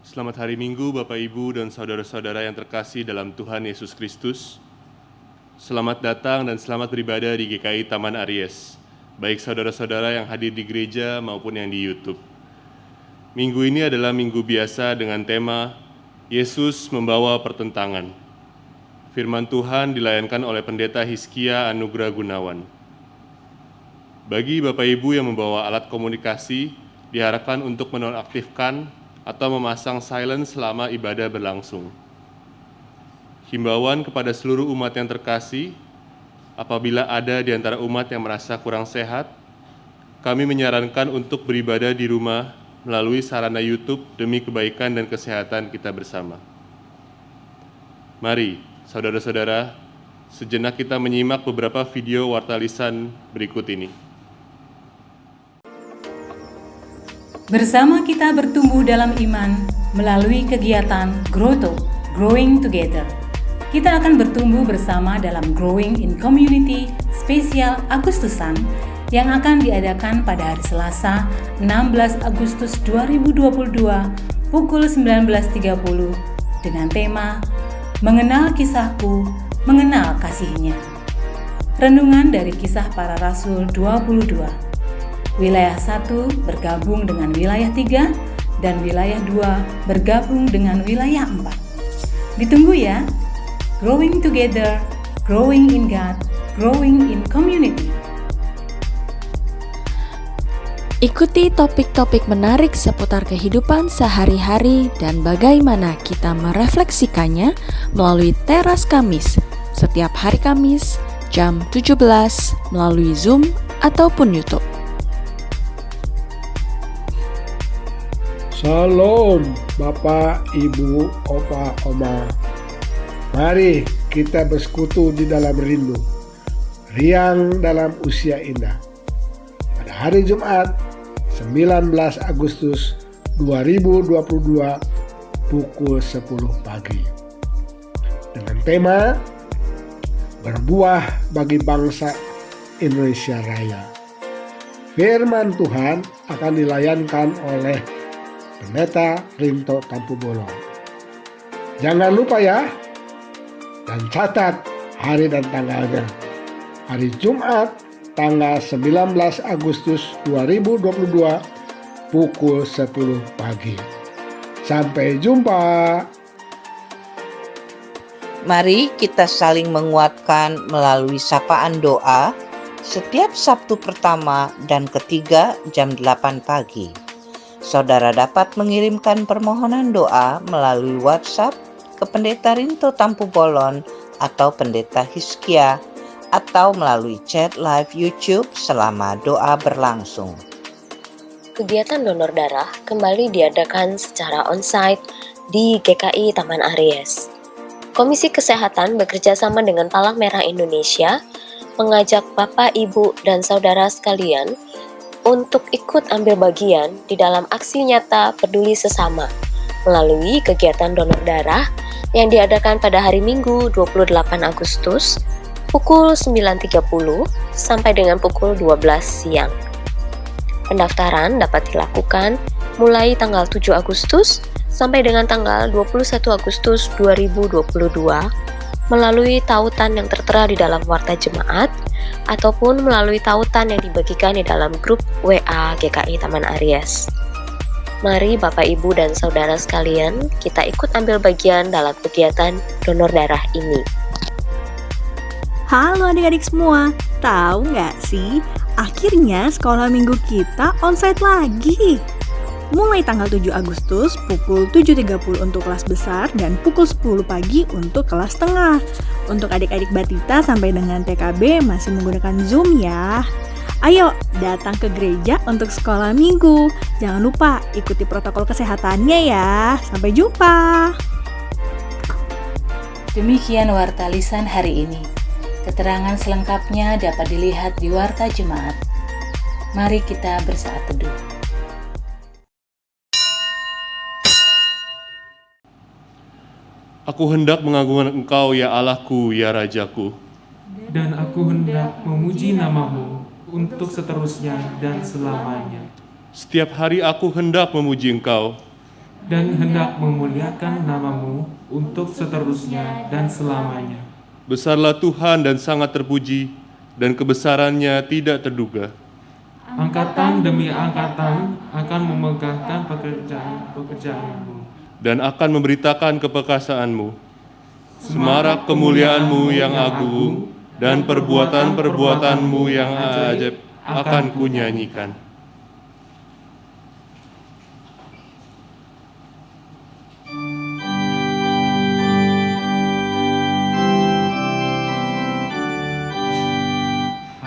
Selamat hari Minggu Bapak Ibu dan saudara-saudara yang terkasih dalam Tuhan Yesus Kristus. Selamat datang dan selamat beribadah di GKI Taman Aries, baik saudara-saudara yang hadir di gereja maupun yang di YouTube. Minggu ini adalah minggu biasa dengan tema Yesus Membawa Pertentangan. Firman Tuhan dilayankan oleh Pendeta Hizkia Anugrah Gunawan. Bagi Bapak Ibu yang membawa alat komunikasi, diharapkan untuk menonaktifkan atau memasang silent selama ibadah berlangsung. Himbauan kepada seluruh umat yang terkasih, apabila ada di antara umat yang merasa kurang sehat, kami menyarankan untuk beribadah di rumah melalui sarana YouTube demi kebaikan dan kesehatan kita bersama. Mari, saudara-saudara, sejenak kita menyimak beberapa video warta lisan berikut ini. Bersama kita bertumbuh dalam iman melalui kegiatan Growto, Growing Together. Kita akan bertumbuh bersama dalam Growing in Community spesial Agustusan yang akan diadakan pada hari Selasa 16 Agustus 2022 pukul 19.30 dengan tema Mengenal Kisahku, Mengenal Kasih-Nya. Renungan dari Kisah Para Rasul 22. Wilayah 1 bergabung dengan wilayah 3 dan wilayah 2 bergabung dengan wilayah 4. Ditunggu ya. Growing together, growing in God, growing in community. Ikuti topik-topik menarik seputar kehidupan sehari-hari dan bagaimana kita merefleksikannya melalui Teras Kamis setiap hari Kamis jam 17 melalui Zoom ataupun YouTube. Shalom Bapak, Ibu, Opa, Oma. Mari kita bersekutu di dalam rindu, riang dalam usia indah. Pada hari Jumat 19 Agustus 2022 pukul 10 pagi. Dengan tema Berbuah bagi Bangsa Indonesia Raya. Firman Tuhan akan dilayankan oleh Pendeta Rinto Tampu Bolon. Jangan lupa ya, dan catat hari dan tanggalnya. Hari Jumat, tanggal 19 Agustus 2022, pukul 10 pagi. Sampai jumpa. Mari kita saling menguatkan melalui sapaan doa setiap Sabtu pertama dan ketiga jam 8 pagi. Saudara dapat mengirimkan permohonan doa melalui WhatsApp ke Pendeta Rinto Tampu Bolon atau Pendeta Hizkia atau melalui chat live YouTube selama doa berlangsung. Kegiatan donor darah kembali diadakan secara onsite di GKI Taman Aries. Komisi Kesehatan bekerja sama dengan Palang Merah Indonesia mengajak Bapak, Ibu, dan saudara sekalian untuk ikut ambil bagian di dalam aksi nyata peduli sesama melalui kegiatan donor darah yang diadakan pada hari Minggu 28 Agustus pukul 9.30 sampai dengan pukul 12 siang. Pendaftaran dapat dilakukan mulai tanggal 7 Agustus sampai dengan tanggal 21 Agustus 2022 melalui tautan yang tertera di dalam warta jemaat ataupun melalui tautan yang dibagikan di dalam grup WA GKI Taman Aries. Mari Bapak, Ibu, dan saudara sekalian, kita ikut ambil bagian dalam kegiatan donor darah ini. Halo adik-adik semua, tahu nggak sih? Akhirnya sekolah minggu kita onsite lagi. Mulai tanggal 7 Agustus pukul 7.30 untuk kelas besar dan pukul 10 pagi untuk kelas tengah. Untuk adik-adik batita sampai dengan TKB masih menggunakan Zoom ya. Ayo datang ke gereja untuk sekolah minggu. Jangan lupa ikuti protokol kesehatannya ya. Sampai jumpa. Demikian warta lisan hari ini. Keterangan selengkapnya dapat dilihat di warta jemaat. Mari kita bersaat teduh. Aku hendak mengagungkan Engkau, ya Allahku, ya Rajaku. Dan aku hendak memuji nama-Mu untuk seterusnya dan selamanya. Setiap hari aku hendak memuji Engkau, dan hendak memuliakan namamu untuk seterusnya dan selamanya. Besarlah Tuhan dan sangat terpuji, dan kebesarannya tidak terduga. Angkatan demi angkatan akan memegahkan pekerjaanmu Dan akan memberitakan keperkasaanmu, semarak kemuliaanmu yang agung, dan perbuatan-perbuatanmu yang ajaib akan kunyanyikan.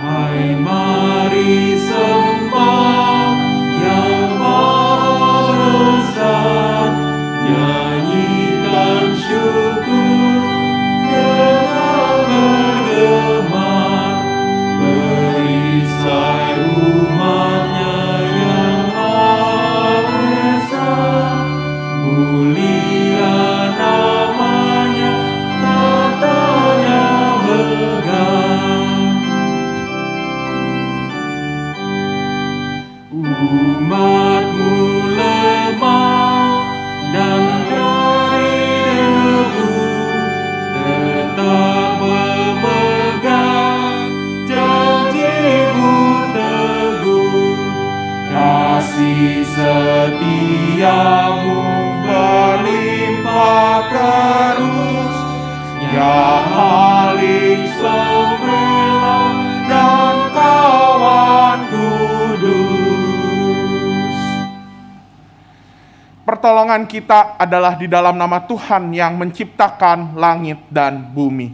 Hai, mari sembah yang Maha Besar, nyanyikan syukur dengan bergema, berisai umatnya yang Maha Esa, mulia namanya, tatanya megah. Umatmu lemah dan dari debu, tetap memegang janjimu teguh. Kasih setiamu berlimpah terus, ya Halik sempurna dan kawan kudus. Pertolongan kita adalah di dalam nama Tuhan yang menciptakan langit dan bumi.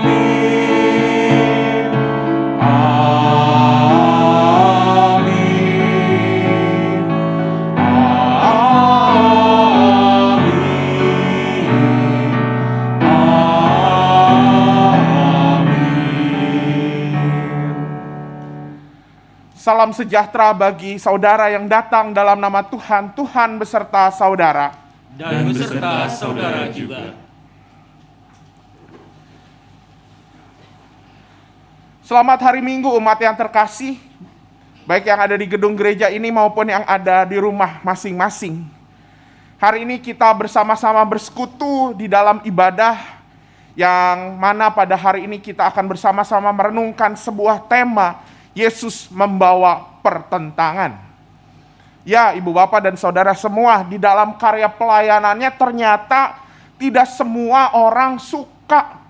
Amin. Amin. Salam sejahtera bagi saudara yang datang dalam nama Tuhan, Tuhan beserta saudara. Dan beserta saudara juga. Selamat hari Minggu umat yang terkasih, baik yang ada di gedung gereja ini maupun yang ada di rumah masing-masing. Hari ini kita bersama-sama bersekutu di dalam ibadah yang mana pada hari ini kita akan bersama-sama merenungkan sebuah tema, Yesus membawa pertentangan. Ya, Ibu Bapak dan Saudara semua, di dalam karya pelayanannya ternyata tidak semua orang suka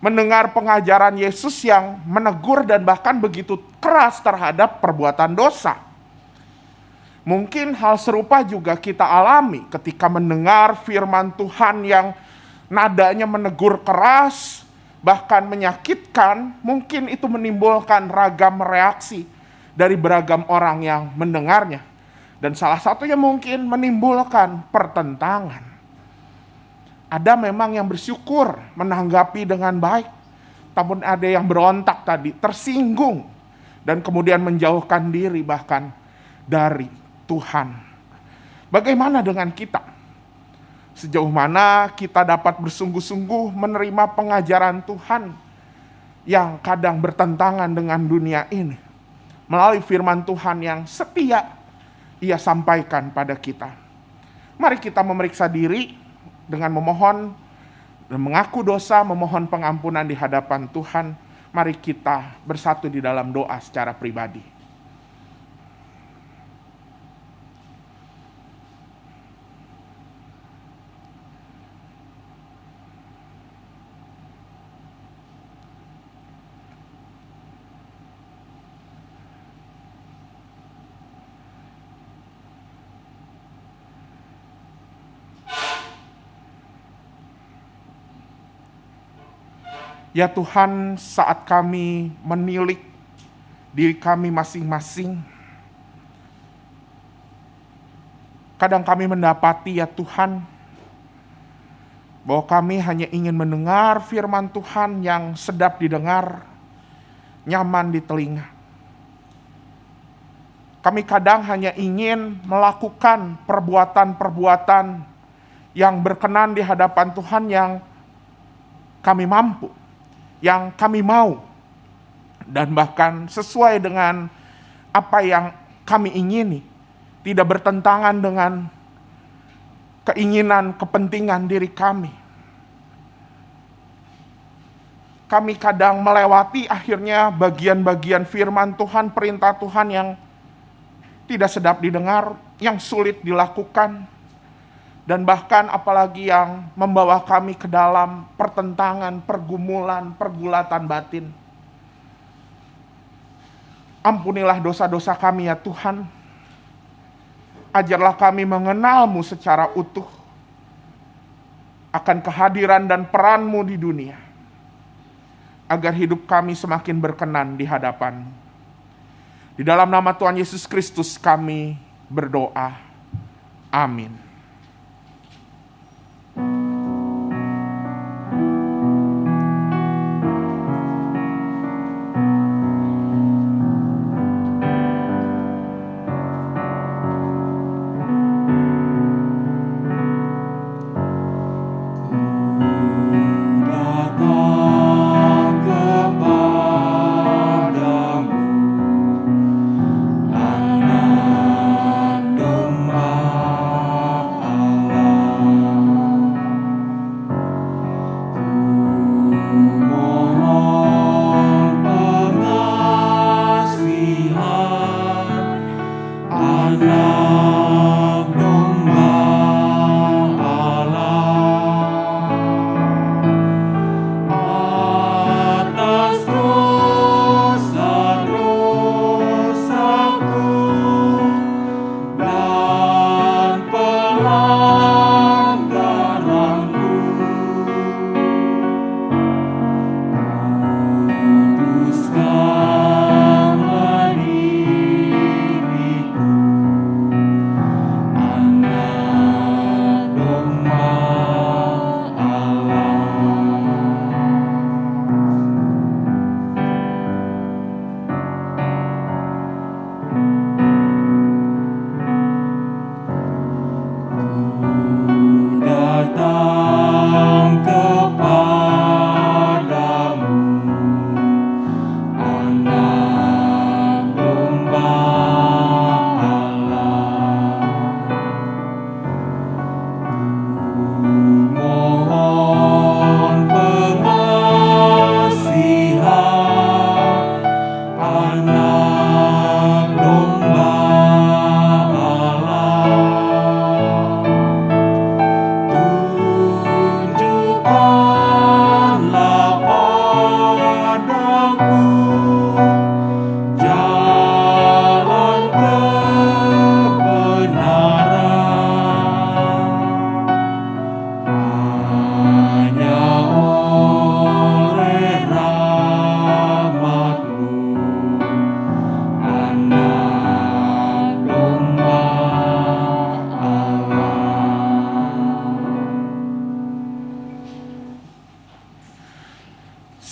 mendengar pengajaran Yesus yang menegur dan bahkan begitu keras terhadap perbuatan dosa. Mungkin hal serupa juga kita alami ketika mendengar firman Tuhan yang nadanya menegur keras, bahkan menyakitkan. Mungkin itu menimbulkan ragam reaksi dari beragam orang yang mendengarnya. Dan salah satunya mungkin menimbulkan pertentangan. Ada memang yang bersyukur menanggapi dengan baik, namun ada yang berontak tadi, tersinggung, dan kemudian menjauhkan diri bahkan dari Tuhan. Bagaimana dengan kita? Sejauh mana kita dapat bersungguh-sungguh menerima pengajaran Tuhan yang kadang bertentangan dengan dunia ini melalui firman Tuhan yang setia Ia sampaikan pada kita. Mari kita memeriksa diri dengan memohon dan mengaku dosa, memohon pengampunan di hadapan Tuhan. Mari kita bersatu di dalam doa secara pribadi. Ya Tuhan, saat kami menilik diri kami masing-masing, kadang kami mendapati ya Tuhan, bahwa kami hanya ingin mendengar firman Tuhan yang sedap didengar, nyaman di telinga. Kami kadang hanya ingin melakukan perbuatan-perbuatan yang berkenan di hadapan Tuhan yang kami mampu, yang kami mau, dan bahkan sesuai dengan apa yang kami ingini, tidak bertentangan dengan keinginan, kepentingan diri kami. Kami kadang melewati akhirnya bagian-bagian firman Tuhan, perintah Tuhan yang tidak sedap didengar, yang sulit dilakukan, dan bahkan apalagi yang membawa kami ke dalam pertentangan, pergumulan, pergulatan batin. Ampunilah dosa-dosa kami ya Tuhan. Ajarlah kami mengenal-Mu secara utuh, akan kehadiran dan peran-Mu di dunia, agar hidup kami semakin berkenan di hadapan-Mu. Di dalam nama Tuhan Yesus Kristus kami berdoa. Amin.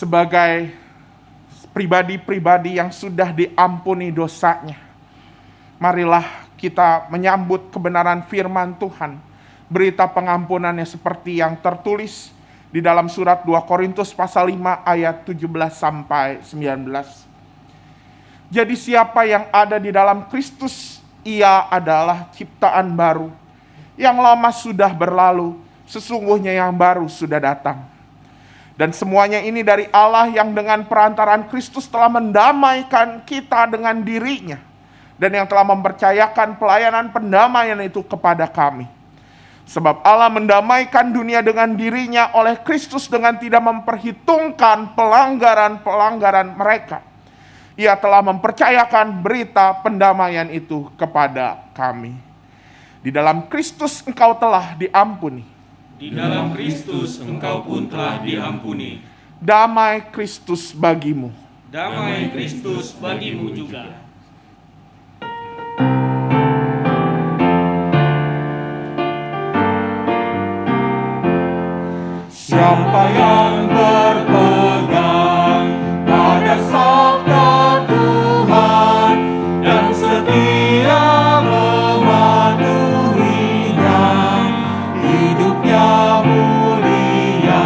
Sebagai pribadi-pribadi yang sudah diampuni dosanya, marilah kita menyambut kebenaran firman Tuhan, berita pengampunannya seperti yang tertulis di dalam surat 2 Korintus pasal 5 ayat 17 sampai 19. Jadi siapa yang ada di dalam Kristus, ia adalah ciptaan baru. Yang lama sudah berlalu, sesungguhnya yang baru sudah datang. Dan semuanya ini dari Allah yang dengan perantaraan Kristus telah mendamaikan kita dengan dirinya, dan yang telah mempercayakan pelayanan pendamaian itu kepada kami. Sebab Allah mendamaikan dunia dengan dirinya oleh Kristus dengan tidak memperhitungkan pelanggaran-pelanggaran mereka. Ia telah mempercayakan berita pendamaian itu kepada kami. Di dalam Kristus engkau telah diampuni. Di dalam Kristus engkau pun telah diampuni. Damai Kristus bagimu. Damai Kristus bagimu juga. Siapa yang berpegang pada sabda Tuhan dan setia mematuhinya, hidupnya mulia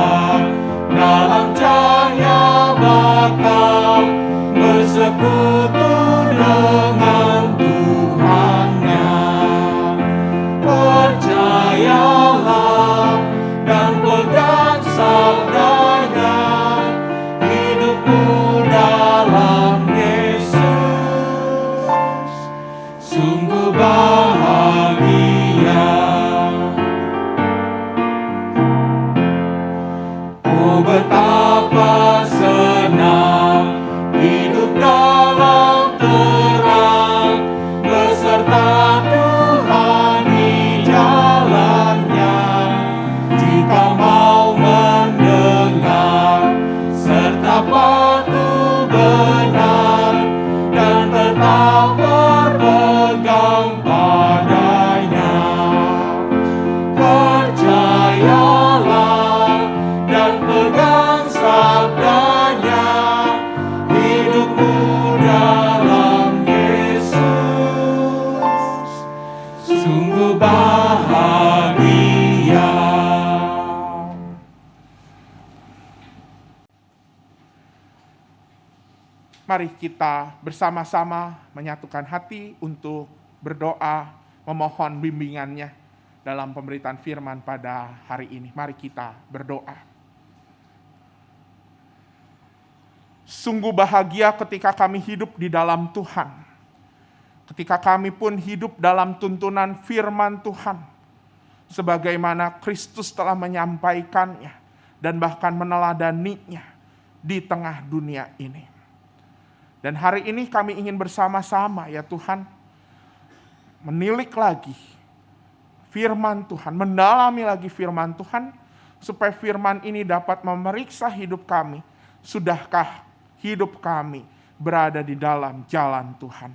dalam cahaya bakal Mari kita bersama-sama menyatukan hati untuk berdoa, memohon bimbingannya dalam pemberitaan firman pada hari ini. Mari kita berdoa. Sungguh bahagia ketika kami hidup di dalam Tuhan. Ketika kami pun hidup dalam tuntunan firman Tuhan. Sebagaimana Kristus telah menyampaikannya dan bahkan meneladaninya di tengah dunia ini. Dan hari ini kami ingin bersama-sama ya Tuhan, menilik lagi firman Tuhan, mendalami lagi firman Tuhan, supaya firman ini dapat memeriksa hidup kami. Sudahkah hidup kami berada di dalam jalan Tuhan?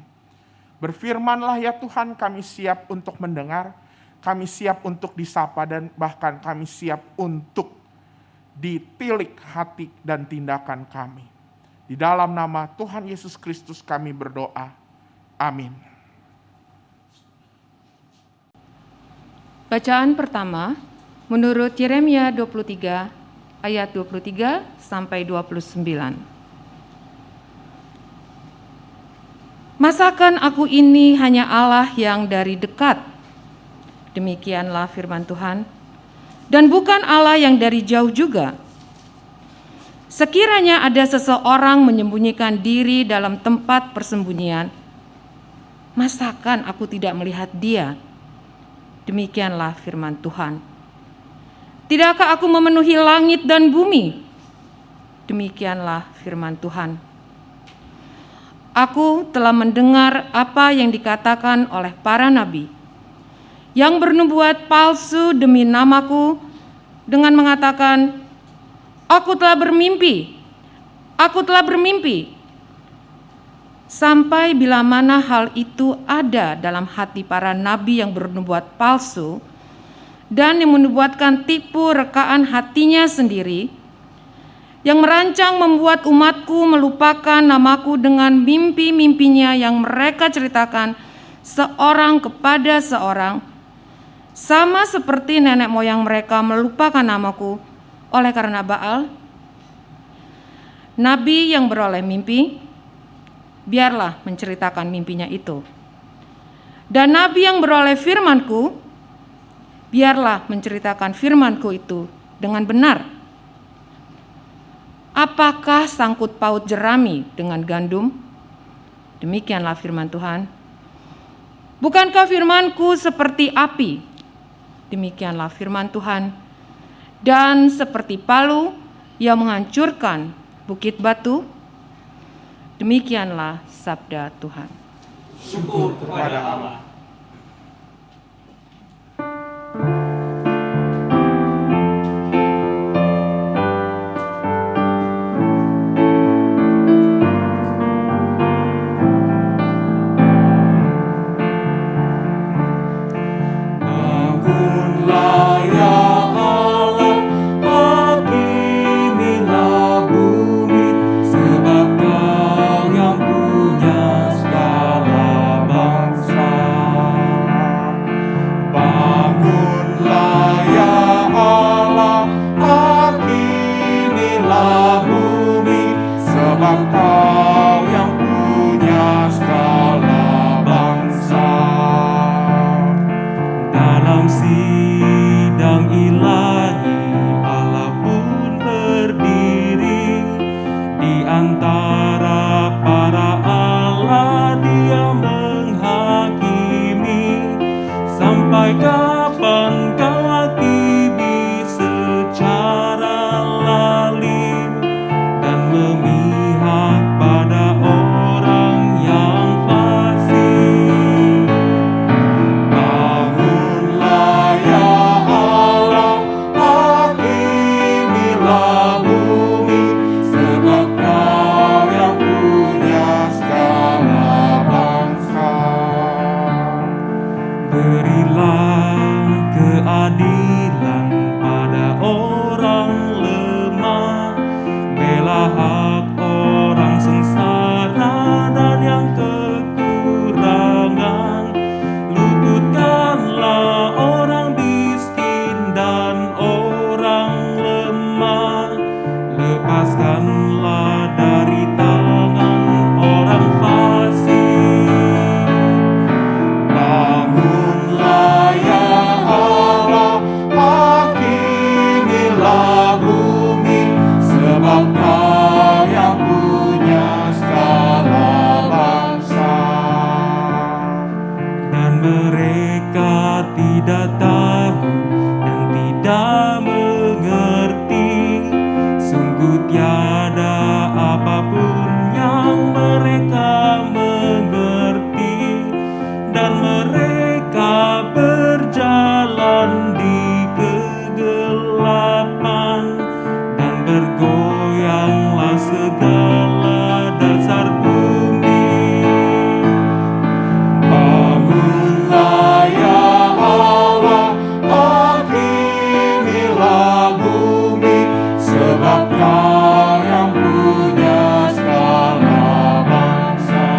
Berfirmanlah ya Tuhan, kami siap untuk mendengar, kami siap untuk disapa, dan bahkan kami siap untuk ditilik hati dan tindakan kami. Di dalam nama Tuhan Yesus Kristus kami berdoa. Amin. Bacaan pertama menurut Yeremia 23 ayat 23 sampai 29. Masakan aku ini hanya Allah yang dari dekat? Demikianlah firman Tuhan. Dan bukan Allah yang dari jauh juga. Sekiranya ada seseorang menyembunyikan diri dalam tempat persembunyian, masakan aku tidak melihat dia? Demikianlah firman Tuhan. Tidakkah aku memenuhi langit dan bumi? Demikianlah firman Tuhan. Aku telah mendengar apa yang dikatakan oleh para nabi yang bernubuat palsu demi namaku dengan mengatakan, Aku telah bermimpi. Sampai bila mana hal itu ada dalam hati para nabi yang bernubuat palsu dan yang menubuatkan tipu rekaan hatinya sendiri, yang merancang membuat umatku melupakan namaku dengan mimpi-mimpinya yang mereka ceritakan seorang kepada seorang, sama seperti nenek moyang mereka melupakan namaku oleh karena Baal. Nabi yang beroleh mimpi, biarlah menceritakan mimpinya itu. Dan nabi yang beroleh firmanku, biarlah menceritakan firmanku itu dengan benar. Apakah sangkut paut jerami dengan gandum? Demikianlah firman Tuhan. Bukankah firmanku seperti api? Demikianlah firman Tuhan. Dan seperti palu yang menghancurkan bukit batu, demikianlah sabda Tuhan. Syukur kepada Allah. memihak tidak mengerti. Sungguh tiada apapun yang mereka mengerti, dan mereka berjalan di kegelapan, dan bergoyanglah segala dasar bumi. Bangunlah ya Allah, hakimilah bumi, sebab Kau yang punya segala bangsa.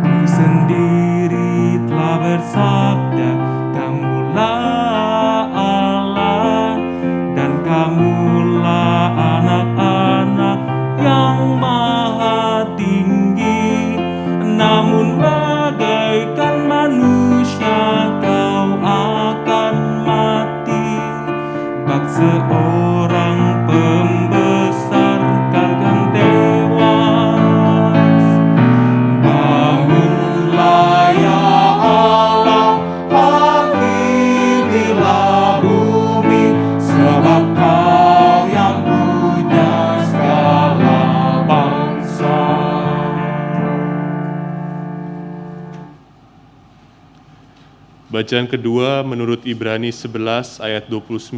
Diri sendiri telah bersabda, Kamulah Allah, dan Kamulah anak-anak yang maha tinggi. Namun bagaikan manusia Kau akan mati, bak seorang pembesar akan tewas. Bangunlah ya Allah, hakimilah bumi, sebab Kau yang punya segala bangsa. Bacaan kedua menurut Ibrani 11 ayat 29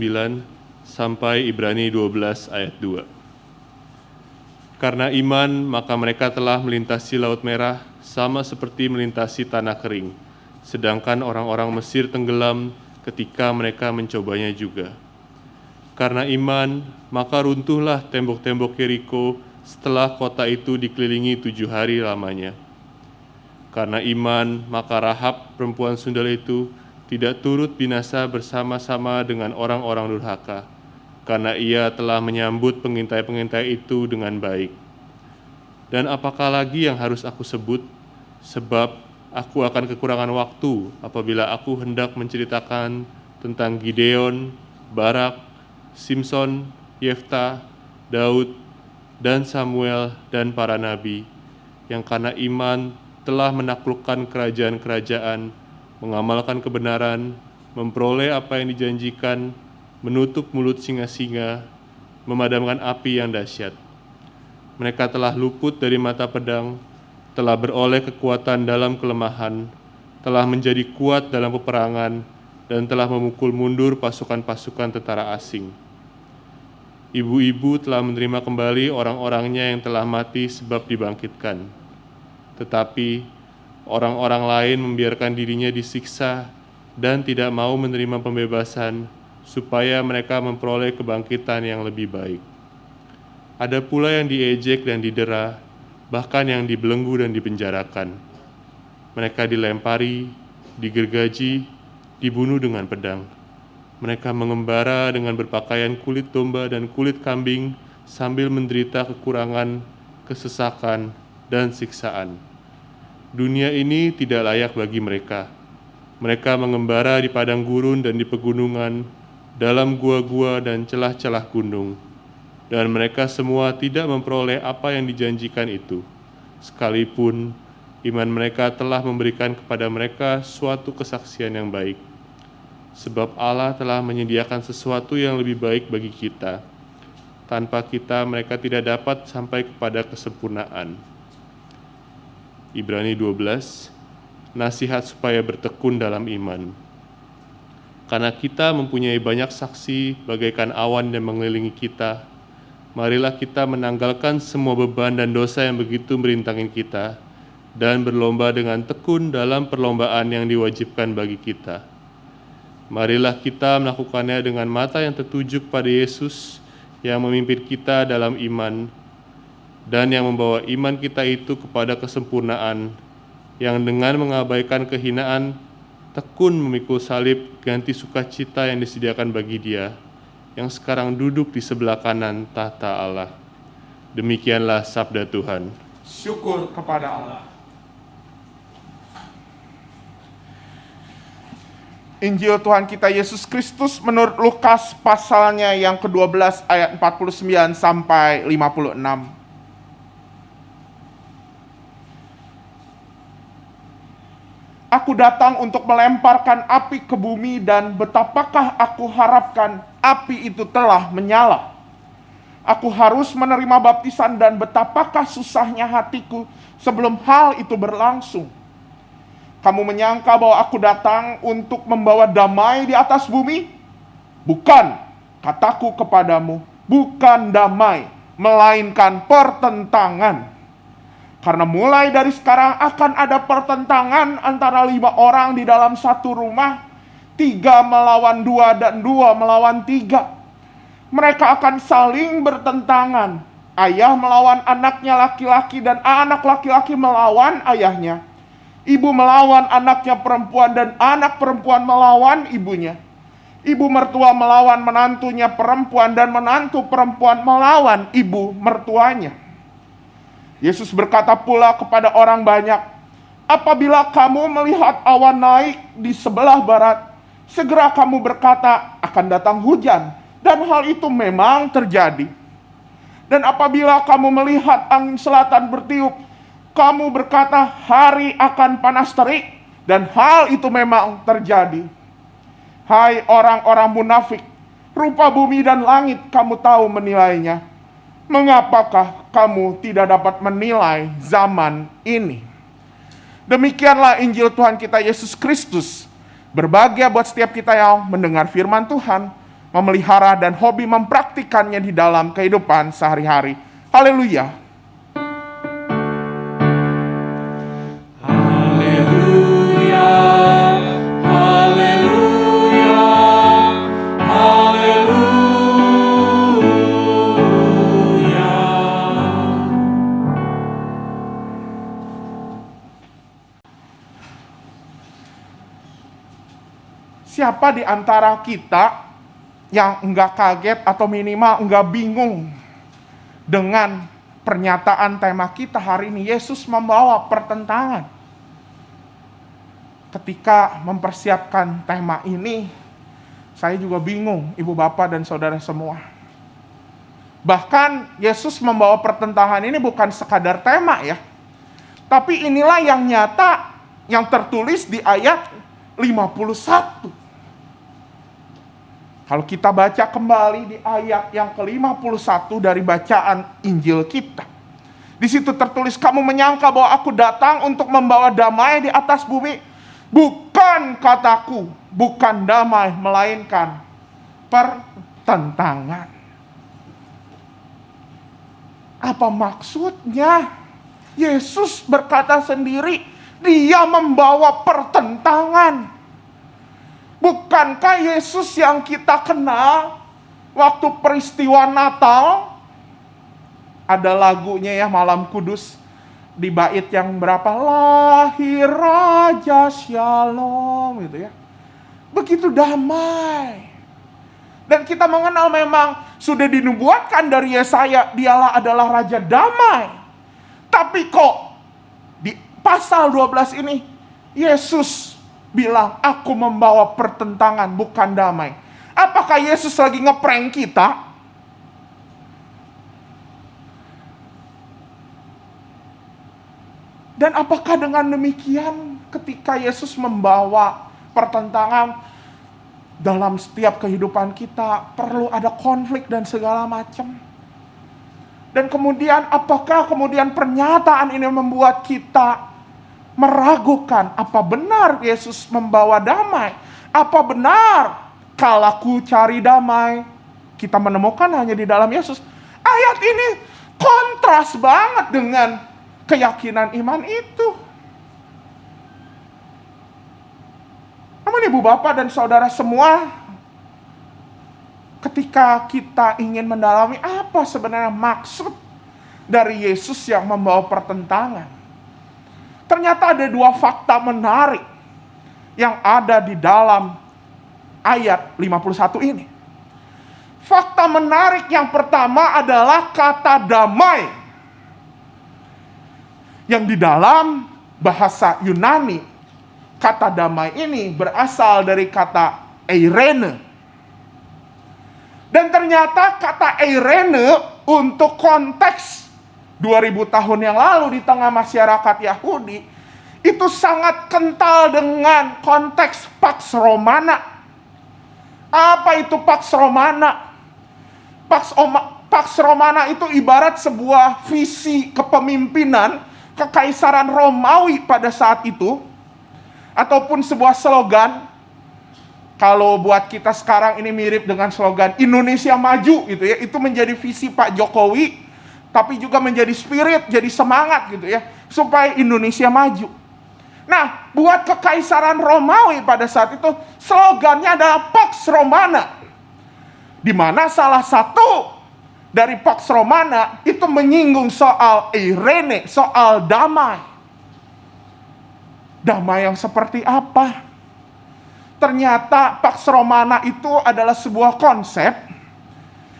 sampai Ibrani 12 ayat 2. Karena iman, maka mereka telah melintasi Laut Merah sama seperti melintasi tanah kering, sedangkan orang-orang Mesir tenggelam ketika mereka mencobanya juga. Karena iman, maka runtuhlah tembok-tembok Yeriko setelah kota itu dikelilingi 7 hari lamanya. Karena iman, maka Rahab, perempuan sundal itu, tidak turut binasa bersama-sama dengan orang-orang durhaka, karena ia telah menyambut pengintai-pengintai itu dengan baik. Dan apakah lagi yang harus aku sebut? Sebab aku akan kekurangan waktu apabila aku hendak menceritakan tentang Gideon, Barak, Simson, Yefta, Daud, dan Samuel, dan para nabi, yang karena iman telah menaklukkan kerajaan-kerajaan, mengamalkan kebenaran, memperoleh apa yang dijanjikan, menutup mulut singa-singa, memadamkan api yang dahsyat. Mereka telah luput dari mata pedang, telah beroleh kekuatan dalam kelemahan, telah menjadi kuat dalam peperangan, dan telah memukul mundur pasukan-pasukan tentara asing. Ibu-ibu telah menerima kembali orang-orangnya yang telah mati sebab dibangkitkan. Tetapi orang-orang lain membiarkan dirinya disiksa dan tidak mau menerima pembebasan, supaya mereka memperoleh kebangkitan yang lebih baik. Ada pula yang diejek dan didera, bahkan yang dibelenggu dan dipenjarakan. Mereka dilempari, digergaji, dibunuh dengan pedang. Mereka mengembara dengan berpakaian kulit domba dan kulit kambing, sambil menderita kekurangan, kesesakan, dan siksaan. Dunia ini tidak layak bagi mereka. Mereka mengembara di padang gurun dan di pegunungan, dalam gua-gua dan celah-celah gunung. Dan mereka semua tidak memperoleh apa yang dijanjikan itu, sekalipun iman mereka telah memberikan kepada mereka suatu kesaksian yang baik. Sebab Allah telah menyediakan sesuatu yang lebih baik bagi kita. Tanpa kita, mereka tidak dapat sampai kepada kesempurnaan. Ibrani 12, nasihat supaya bertekun dalam iman. Karena kita mempunyai banyak saksi bagaikan awan yang mengelilingi kita, marilah kita menanggalkan semua beban dan dosa yang begitu merintangin kita, dan berlomba dengan tekun dalam perlombaan yang diwajibkan bagi kita. Marilah kita melakukannya dengan mata yang tertuju pada Yesus yang memimpin kita dalam iman, dan yang membawa iman kita itu kepada kesempurnaan, yang dengan mengabaikan kehinaan, tekun memikul salib ganti sukacita yang disediakan bagi Dia, yang sekarang duduk di sebelah kanan tahta Allah. Demikianlah sabda Tuhan. Syukur kepada Allah. Injil Tuhan kita Yesus Kristus menurut Lukas pasalnya yang ke-12 ayat 49 sampai 56. Aku datang untuk melemparkan api ke bumi, dan betapakah aku harapkan api itu telah menyala. Aku harus menerima baptisan, dan betapakah susahnya hatiku sebelum hal itu berlangsung. Kamu menyangka bahwa aku datang untuk membawa damai di atas bumi? Bukan, kataku kepadamu, bukan damai, melainkan pertentangan. Karena mulai dari sekarang akan ada pertentangan antara 5 orang di dalam satu rumah, 3 melawan 2 dan 2 melawan 3. Mereka akan saling bertentangan. Ayah melawan anaknya laki-laki, dan anak laki-laki melawan ayahnya. Ibu melawan anaknya perempuan, dan anak perempuan melawan ibunya. Ibu mertua melawan menantunya perempuan, dan menantu perempuan melawan ibu mertuanya. Yesus berkata pula kepada orang banyak, apabila kamu melihat awan naik di sebelah barat, segera kamu berkata, akan datang hujan. Dan hal itu memang terjadi. Dan apabila kamu melihat angin selatan bertiup, kamu berkata, hari akan panas terik, dan hal itu memang terjadi. Hai orang-orang munafik, rupa bumi dan langit kamu tahu menilainya. Mengapakah kamu tidak dapat menilai zaman ini? Demikianlah Injil Tuhan kita Yesus Kristus. Berbahagia buat setiap kita yang mendengar firman Tuhan, memelihara dan hobi mempraktikannya di dalam kehidupan sehari-hari. Haleluya. Siapa di antara kita yang enggak kaget atau minimal enggak bingung dengan pernyataan tema kita hari ini? Yesus membawa pertentangan. Ketika mempersiapkan tema ini, saya juga bingung, ibu bapak dan saudara semua. Bahkan Yesus membawa pertentangan ini bukan sekadar tema ya, tapi inilah yang nyata, yang tertulis di ayat 51. Kalau kita baca kembali di ayat yang ke-51 dari bacaan Injil kita, di situ tertulis, kamu menyangka bahwa aku datang untuk membawa damai di atas bumi. Bukan, kataku, bukan damai, melainkan pertentangan. Apa maksudnya? Yesus berkata sendiri, dia membawa pertentangan. Bukankah Yesus yang kita kenal waktu peristiwa Natal? Ada lagunya ya, Malam Kudus, di bait yang berapa? Lahir Raja Shalom, gitu ya. Begitu damai. Dan kita mengenal memang sudah dinubuatkan dari Yesaya, dialah adalah Raja Damai. Tapi kok di pasal 12 ini Yesus bilang, aku membawa pertentangan, bukan damai. Apakah Yesus lagi ngeprank kita? Dan apakah dengan demikian ketika Yesus membawa pertentangan dalam setiap kehidupan kita perlu ada konflik dan segala macam? Dan kemudian apakah kemudian pernyataan ini membuat kita meragukan apa benar Yesus membawa damai? Apa benar kalau ku cari damai kita menemukan hanya di dalam Yesus? Ayat ini kontras banget dengan keyakinan iman itu. Namun ibu bapak dan saudara semua, ketika kita ingin mendalami apa sebenarnya maksud dari Yesus yang membawa pertentangan, ternyata ada 2 fakta menarik yang ada di dalam ayat 51 ini. Fakta menarik yang pertama adalah kata damai, yang di dalam bahasa Yunani, kata damai ini berasal dari kata eirene. Dan ternyata kata eirene untuk konteks 2000 tahun yang lalu di tengah masyarakat Yahudi, itu sangat kental dengan konteks Pax Romana. Apa itu Pax Romana? Pax Romana itu ibarat sebuah visi kepemimpinan kekaisaran Romawi pada saat itu, ataupun sebuah slogan. Kalau buat kita sekarang ini mirip dengan slogan Indonesia Maju gitu ya. Itu menjadi visi Pak Jokowi, tapi juga menjadi spirit, jadi semangat gitu ya, supaya Indonesia maju. Nah, buat kekaisaran Romawi pada saat itu slogannya adalah Pax Romana, di mana salah satu dari Pax Romana itu menyinggung soal eirene, soal damai. Damai yang seperti apa? Ternyata Pax Romana itu adalah sebuah konsep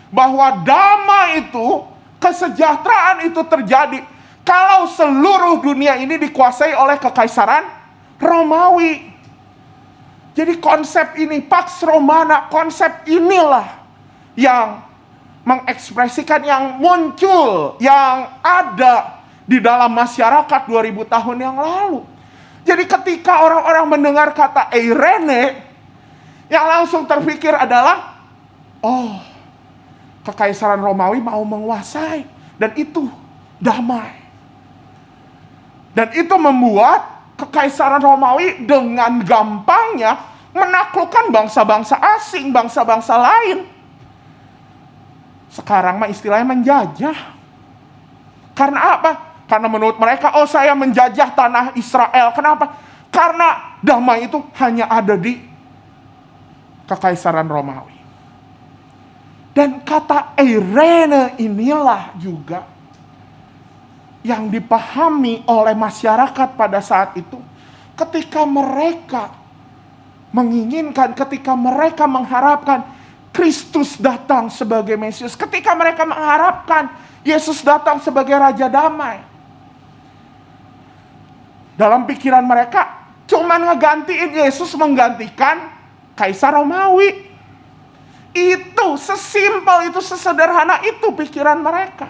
bahwa damai itu, kesejahteraan itu terjadi kalau seluruh dunia ini dikuasai oleh kekaisaran Romawi. Jadi konsep ini, Pax Romana, konsep inilah yang mengekspresikan, yang muncul, yang ada di dalam masyarakat 2000 tahun yang lalu. Jadi ketika orang-orang mendengar kata eirene, yang langsung terpikir adalah, oh, kekaisaran Romawi mau menguasai, dan itu damai. Dan itu membuat kekaisaran Romawi dengan gampangnya menaklukkan bangsa-bangsa asing, bangsa-bangsa lain. Sekarang mah istilahnya menjajah. Karena apa? Karena menurut mereka, oh saya menjajah tanah Israel. Kenapa? Karena damai itu hanya ada di kekaisaran Romawi. Dan kata eirene inilah juga yang dipahami oleh masyarakat pada saat itu, ketika mereka menginginkan, ketika mereka mengharapkan Kristus datang sebagai Mesias, ketika mereka mengharapkan Yesus datang sebagai Raja Damai. Dalam pikiran mereka, cuman ngegantiin Yesus menggantikan Kaisar Romawi. Itu sesimpel itu, sesederhana itu pikiran mereka.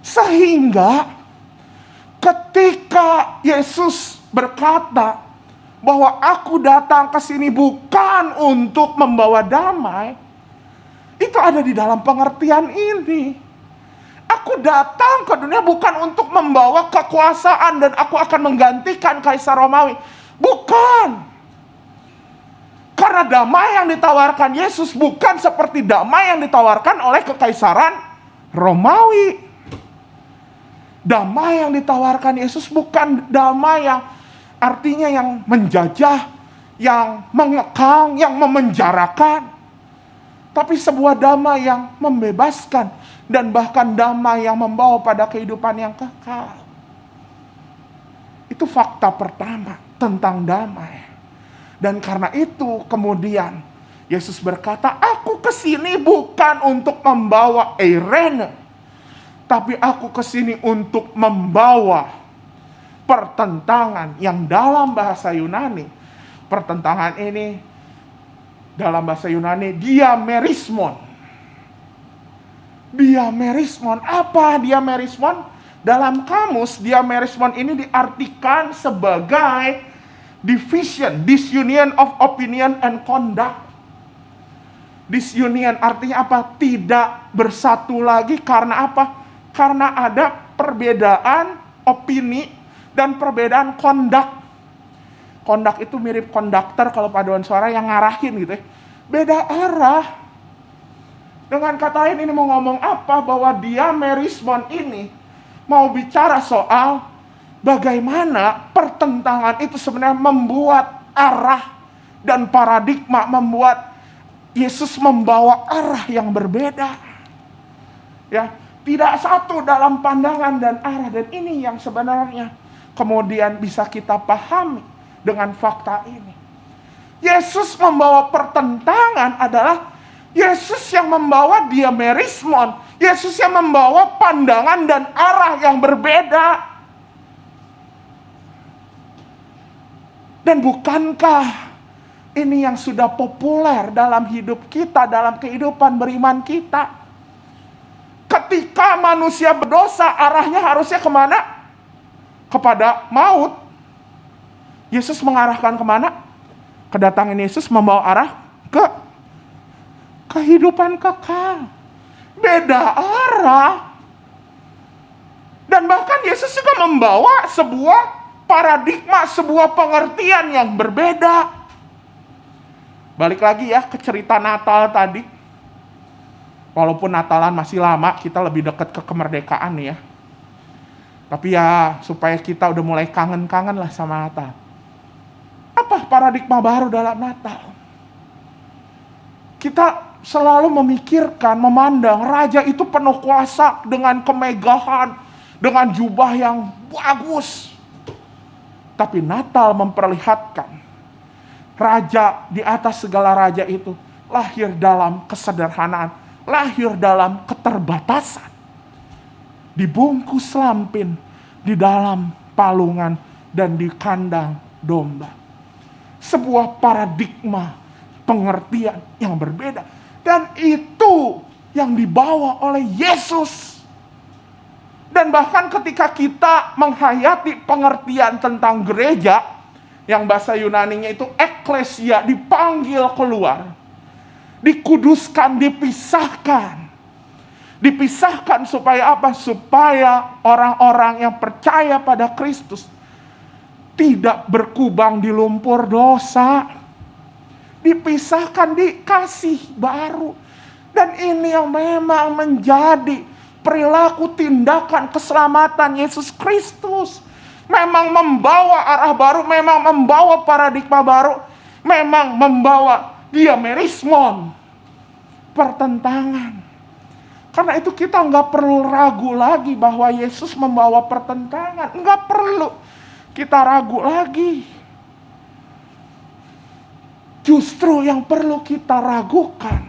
Sehingga ketika Yesus berkata bahwa aku datang ke sini bukan untuk membawa damai, itu ada di dalam pengertian ini. Aku datang ke dunia bukan untuk membawa kekuasaan dan aku akan menggantikan Kaisar Romawi. Bukan. Karena damai yang ditawarkan Yesus bukan seperti damai yang ditawarkan oleh kekaisaran Romawi. Damai yang ditawarkan Yesus bukan damai yang artinya yang menjajah, yang mengekang, yang memenjarakan. Tapi sebuah damai yang membebaskan dan bahkan damai yang membawa pada kehidupan yang kekal. Itu fakta pertama tentang damai. Dan karena itu kemudian Yesus berkata, aku kesini bukan untuk membawa eirene, tapi aku kesini untuk membawa pertentangan yang dalam bahasa Yunani. Pertentangan ini dalam bahasa Yunani diamerismon. Diamerismon, apa diamerismon? Dalam kamus, diamerismon ini diartikan sebagai division, disunion of opinion and conduct. Disunion artinya apa? Tidak bersatu lagi karena apa? Karena ada perbedaan opini dan perbedaan kondak. Kondak itu mirip konduktor kalau paduan suara yang ngarahin gitu ya. Beda arah. Dengan kata lain ini mau ngomong apa? Bahwa diamerismon ini mau bicara soal bagaimana pertentangan itu sebenarnya membuat arah dan paradigma, membuat Yesus membawa arah yang berbeda. Ya, tidak satu dalam pandangan dan arah, dan ini yang sebenarnya kemudian bisa kita pahami dengan fakta ini. Yesus membawa pertentangan adalah Yesus yang membawa diamerismon, Yesus yang membawa pandangan dan arah yang berbeda. Dan bukankah ini yang sudah populer dalam hidup kita, dalam kehidupan beriman kita? Ketika manusia berdosa, arahnya harusnya kemana? Kepada maut. Yesus mengarahkan kemana? Kedatangan Yesus membawa arah ke kehidupan kekal. Beda arah. Dan bahkan Yesus juga membawa sebuah paradigma, sebuah pengertian yang berbeda. Balik lagi ya ke cerita Natal tadi. Walaupun Natalan masih lama, kita lebih dekat ke kemerdekaan nih ya. Tapi ya supaya kita udah mulai kangen-kangen lah sama Natal. Apa paradigma baru dalam Natal? Kita selalu memikirkan, memandang raja itu penuh kuasa dengan kemegahan, dengan jubah yang bagus. Tapi Natal memperlihatkan raja di atas segala raja itu lahir dalam kesederhanaan, lahir dalam keterbatasan. Dibungkus lampin di dalam palungan dan di kandang domba. Sebuah paradigma pengertian yang berbeda. Dan itu yang dibawa oleh Yesus. Dan bahkan ketika kita menghayati pengertian tentang gereja, yang bahasa Yunaninya itu eklesia, dipanggil keluar, dikuduskan, dipisahkan. Dipisahkan supaya apa? Supaya orang-orang yang percaya pada Kristus tidak berkubang di lumpur dosa. Dipisahkan, dikasih baru. Dan ini yang memang menjadi perilaku tindakan keselamatan Yesus Kristus. Memang membawa arah baru, memang membawa paradigma baru, memang membawa diamerismon, pertentangan. Karena itu kita nggak perlu ragu lagi bahwa Yesus membawa pertentangan. Nggak perlu kita ragu lagi. Justru yang perlu kita ragukan,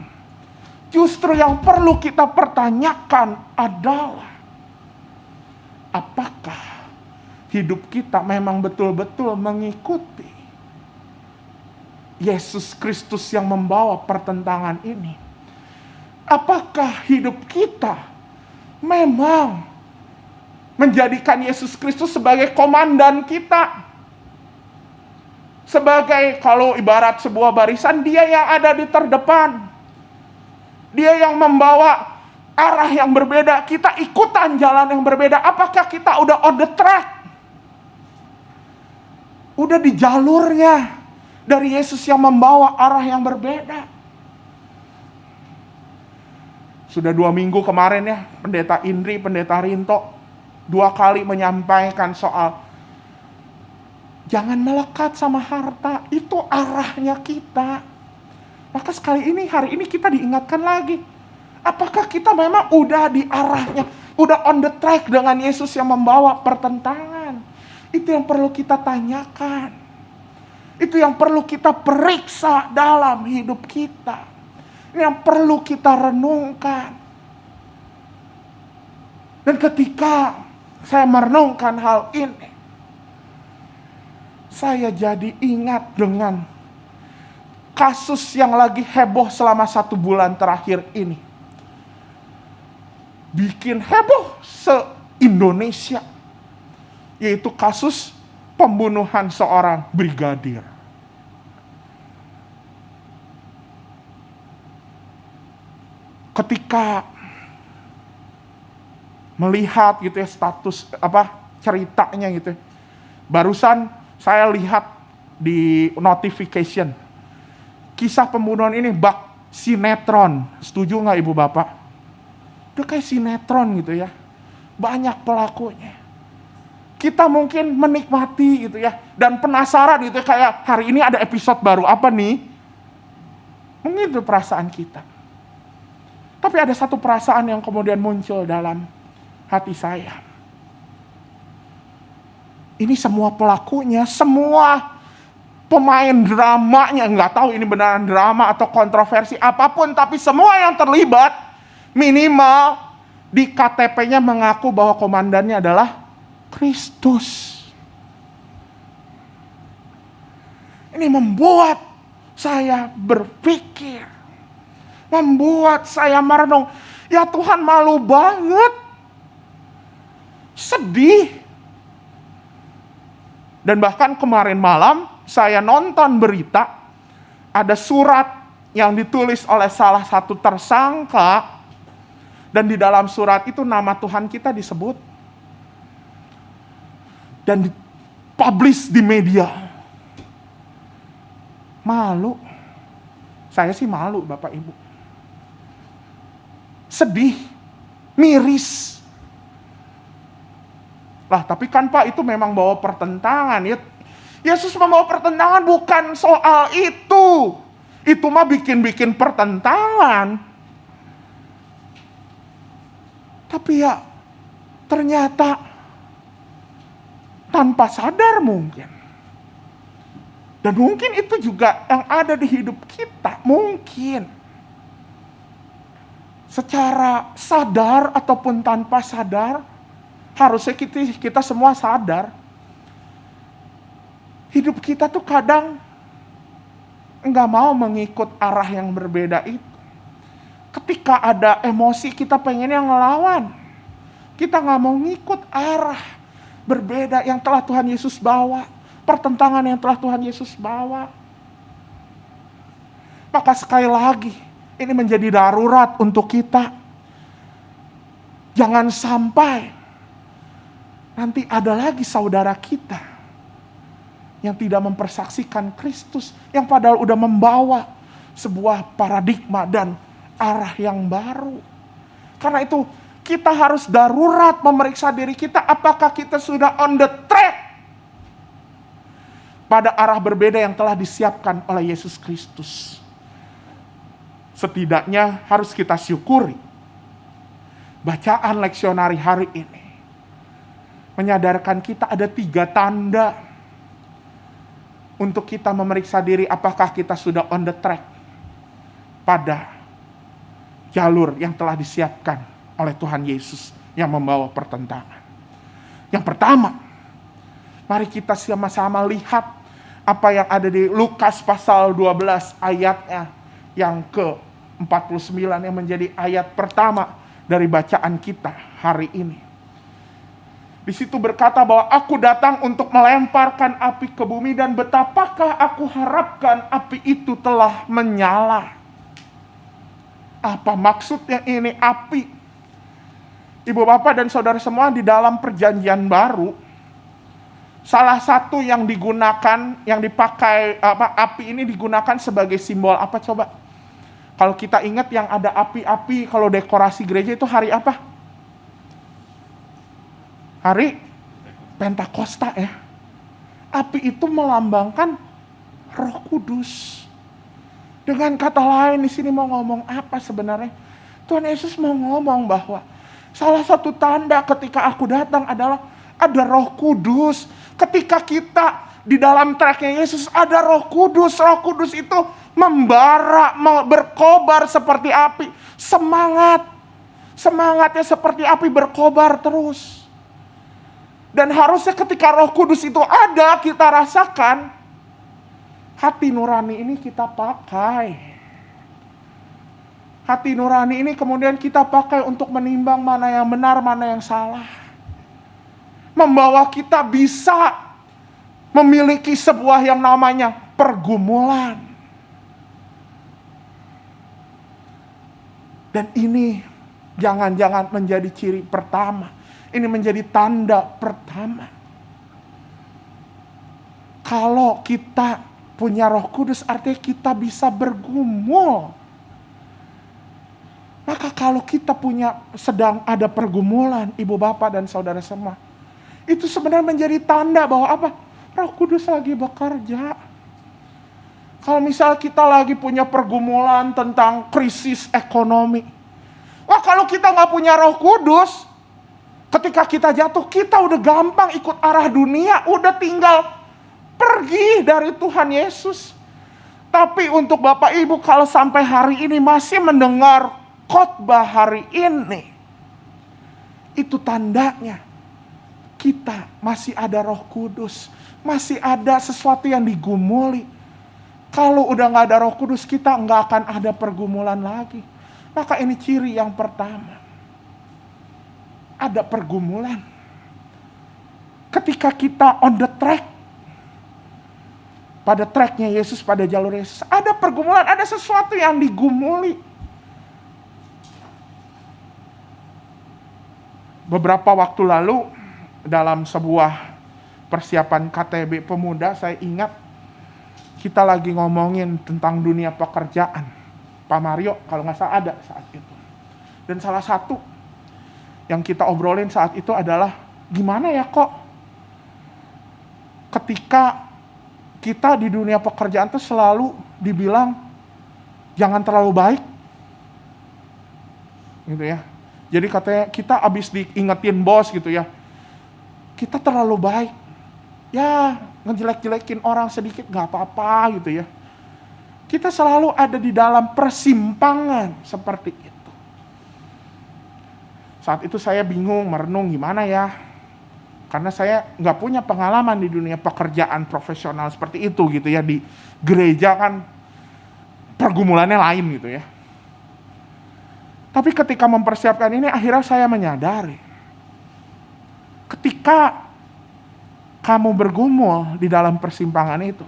justru yang perlu kita pertanyakan adalah apakah hidup kita memang betul-betul mengikuti Yesus Kristus yang membawa pertentangan ini? Apakah hidup kita memang menjadikan Yesus Kristus sebagai komandan kita? Sebagai, kalau ibarat sebuah barisan, dia yang ada di terdepan. Dia yang membawa arah yang berbeda, kita ikutan jalan yang berbeda. Apakah kita udah on the track? Udah di jalurnya dari Yesus yang membawa arah yang berbeda. Sudah 2 minggu kemarin ya, Pendeta Indri, Pendeta Rinto 2 kali menyampaikan soal jangan melekat sama harta, itu arahnya kita. Maka hari ini kita diingatkan lagi. Apakah kita memang udah di arahnya, udah on the track dengan Yesus yang membawa pertentangan? Itu yang perlu kita tanyakan. Itu yang perlu kita periksa dalam hidup kita. Yang perlu kita renungkan. Dan ketika saya merenungkan hal ini, saya jadi ingat dengan kasus yang lagi heboh selama 1 bulan terakhir ini. Bikin heboh se-Indonesia. Yaitu kasus pembunuhan seorang brigadir. Ketika melihat gitu ya status ceritanya gitu. Barusan saya lihat di notification. Kisah pembunuhan ini bak sinetron. Setuju nggak Ibu Bapak? Itu kayak sinetron gitu ya. Banyak pelakunya. Kita mungkin menikmati gitu ya. Dan penasaran gitu kayak hari ini ada episode baru apa nih? Mungkin itu perasaan kita. Tapi ada satu perasaan yang kemudian muncul dalam hati saya. Ini semua pelakunya, semua pemain dramanya, nggak tahu ini beneran drama atau kontroversi apapun, tapi semua yang terlibat minimal di KTP-nya mengaku bahwa komandannya adalah Kristus. Ini membuat saya berpikir, membuat saya merenung, ya Tuhan malu banget, sedih. Dan bahkan kemarin malam saya nonton berita, ada surat yang ditulis oleh salah satu tersangka, dan di dalam surat itu nama Tuhan kita disebut. Dan dipublish di media. Malu. Saya sih malu, Bapak Ibu. Sedih, miris. Lah, tapi kan Pak, itu memang bawa pertentangan. Ya, Yesus membawa pertentangan bukan soal itu. Itu mah bikin-bikin pertentangan. Tapi ya, ternyata tanpa sadar mungkin. Dan mungkin itu juga yang ada di hidup kita. Mungkin. Secara sadar ataupun tanpa sadar, harusnya kita semua sadar. Hidup kita tuh kadang enggak mau mengikut arah yang berbeda itu. Ketika ada emosi, kita pengen yang ngelawan. Kita enggak mau ngikut arah berbeda yang telah Tuhan Yesus bawa. Pertentangan yang telah Tuhan Yesus bawa. Maka sekali lagi, ini menjadi darurat untuk kita. Jangan sampai nanti ada lagi saudara kita yang tidak mempersaksikan Kristus, yang padahal udah membawa sebuah paradigma dan arah yang baru. Karena itu kita harus darurat memeriksa diri kita, apakah kita sudah on the track pada arah berbeda yang telah disiapkan oleh Yesus Kristus. Setidaknya harus kita syukuri bacaan leksionari hari ini menyadarkan kita ada 3 tanda untuk kita memeriksa diri apakah kita sudah on the track pada jalur yang telah disiapkan oleh Tuhan Yesus yang membawa pertentangan. Yang pertama, mari kita sama-sama lihat apa yang ada di Lukas pasal 12 ayatnya yang ke-49 yang menjadi ayat pertama dari bacaan kita hari ini. Di situ berkata bahwa aku datang untuk melemparkan api ke bumi dan betapakah aku harapkan api itu telah menyala. Apa maksudnya ini api? Ibu bapak dan saudara semua, di dalam perjanjian baru, salah satu yang digunakan, yang dipakai, api ini digunakan sebagai simbol apa coba? Kalau kita ingat yang ada api-api, kalau dekorasi gereja itu hari apa? Hari Pentakosta ya. Api itu melambangkan Roh Kudus. Dengan kata lain, di sini mau ngomong apa sebenarnya? Tuhan Yesus mau ngomong bahwa salah satu tanda ketika aku datang adalah ada Roh Kudus. Ketika kita di dalam tracknya Yesus ada Roh Kudus. Roh Kudus itu membara, berkobar seperti api. Semangatnya seperti api berkobar terus. Dan harusnya ketika Roh Kudus itu ada, kita rasakan, hati nurani ini kita pakai. Hati nurani ini kemudian kita pakai untuk menimbang mana yang benar, mana yang salah. Membawa kita bisa memiliki sebuah yang namanya pergumulan. Dan ini jangan-jangan menjadi ciri pertama. Ini menjadi tanda pertama. Kalau kita punya Roh Kudus, artinya kita bisa bergumul. Maka kalau kita sedang ada pergumulan, ibu bapak dan saudara semua, itu sebenarnya menjadi tanda bahwa apa? Roh Kudus lagi bekerja. Kalau misal kita lagi punya pergumulan tentang krisis ekonomi, wah kalau kita nggak punya Roh Kudus, ketika kita jatuh, kita udah gampang ikut arah dunia, udah tinggal pergi dari Tuhan Yesus. Tapi untuk Bapak Ibu, kalau sampai hari ini masih mendengar khotbah hari ini, itu tandanya kita masih ada Roh Kudus, masih ada sesuatu yang digumuli. Kalau udah gak ada Roh Kudus, kita gak akan ada pergumulan lagi. Maka ini ciri yang pertama. Ada pergumulan. Ketika kita on the track, pada treknya Yesus, pada jalur Yesus. Ada pergumulan, ada sesuatu yang digumuli. Beberapa waktu lalu dalam sebuah persiapan KTB pemuda, saya ingat kita lagi ngomongin tentang dunia pekerjaan. Pak Mario kalau nggak salah ada saat itu. Dan salah satu yang kita obrolin saat itu adalah gimana ya kok ketika kita di dunia pekerjaan tuh selalu dibilang jangan terlalu baik. Gitu ya. Jadi katanya kita abis diingetin bos gitu ya. Kita terlalu baik. Ya ngejelek-jelekin orang sedikit gak apa-apa gitu ya. Kita selalu ada di dalam persimpangan seperti itu. Saat itu saya bingung merenung gimana ya. Karena saya gak punya pengalaman di dunia pekerjaan profesional seperti itu gitu ya. Di gereja kan pergumulannya lain gitu ya. Tapi ketika mempersiapkan ini akhirnya saya menyadari. Ketika kamu bergumul di dalam persimpangan itu,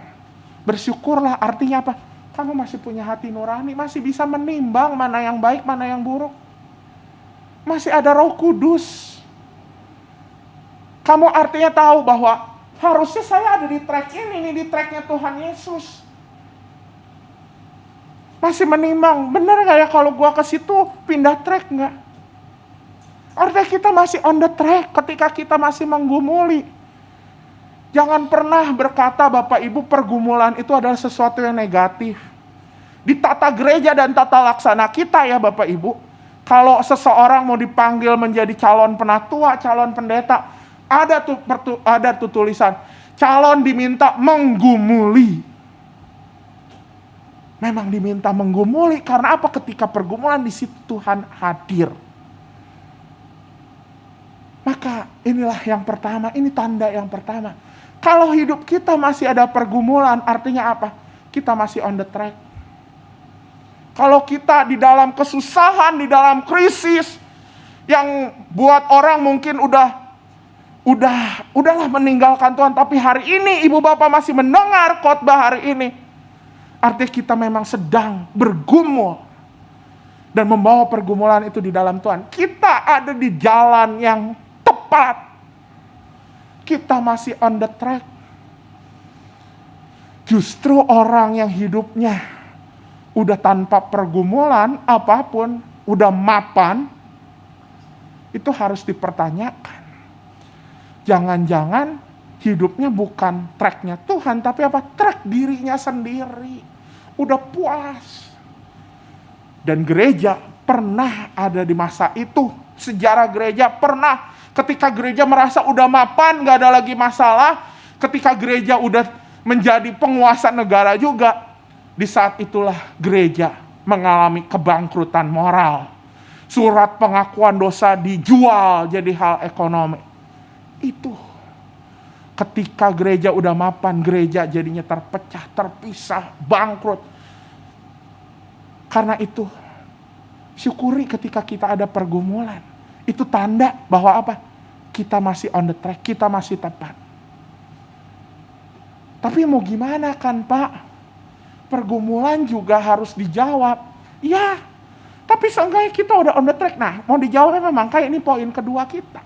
bersyukurlah, artinya apa? Kamu masih punya hati nurani, masih bisa menimbang mana yang baik, mana yang buruk. Masih ada Roh Kudus. Kamu artinya tahu bahwa harusnya saya ada di trek ini, di treknya Tuhan Yesus. Masih menimbang, benar gak ya kalau gua ke situ pindah trek gak? Artinya kita masih on the track ketika kita masih menggumuli. Jangan pernah berkata Bapak Ibu pergumulan itu adalah sesuatu yang negatif. Di tata gereja dan tata laksana kita ya Bapak Ibu, kalau seseorang mau dipanggil menjadi calon penatua, calon pendeta, ada tuh tulisan, calon diminta menggumuli. Memang diminta menggumuli, karena apa? Ketika pergumulan di situ Tuhan hadir. Maka inilah yang pertama, ini tanda yang pertama. Kalau hidup kita masih ada pergumulan, artinya apa? Kita masih on the track. Kalau kita di dalam kesusahan, di dalam krisis, yang buat orang mungkin udahlah meninggalkan Tuhan, tapi hari ini ibu bapak masih mendengar khotbah hari ini, artinya kita memang sedang bergumul dan membawa pergumulan itu di dalam Tuhan. Kita ada di jalan yang tepat. Kita masih on the track. Justru orang yang hidupnya udah tanpa pergumulan apapun, udah mapan, itu harus dipertanyakan. Jangan-jangan hidupnya bukan treknya Tuhan, tapi apa? Trek dirinya sendiri. Udah puas. Dan gereja pernah ada di masa itu. Sejarah gereja pernah. Ketika gereja merasa udah mapan, gak ada lagi masalah. Ketika gereja udah menjadi penguasa negara juga. Di saat itulah gereja mengalami kebangkrutan moral. Surat pengakuan dosa dijual jadi hal ekonomi. Itu ketika gereja udah mapan, gereja jadinya terpecah, terpisah, bangkrut. Karena itu, syukuri ketika kita ada pergumulan. Itu tanda bahwa apa? Kita masih on the track, kita masih tepat. Tapi mau gimana kan Pak? Pergumulan juga harus dijawab. Ya, tapi seenggaknya kita udah on the track. Nah, mau dijawabnya memang kayak ini poin kedua kita.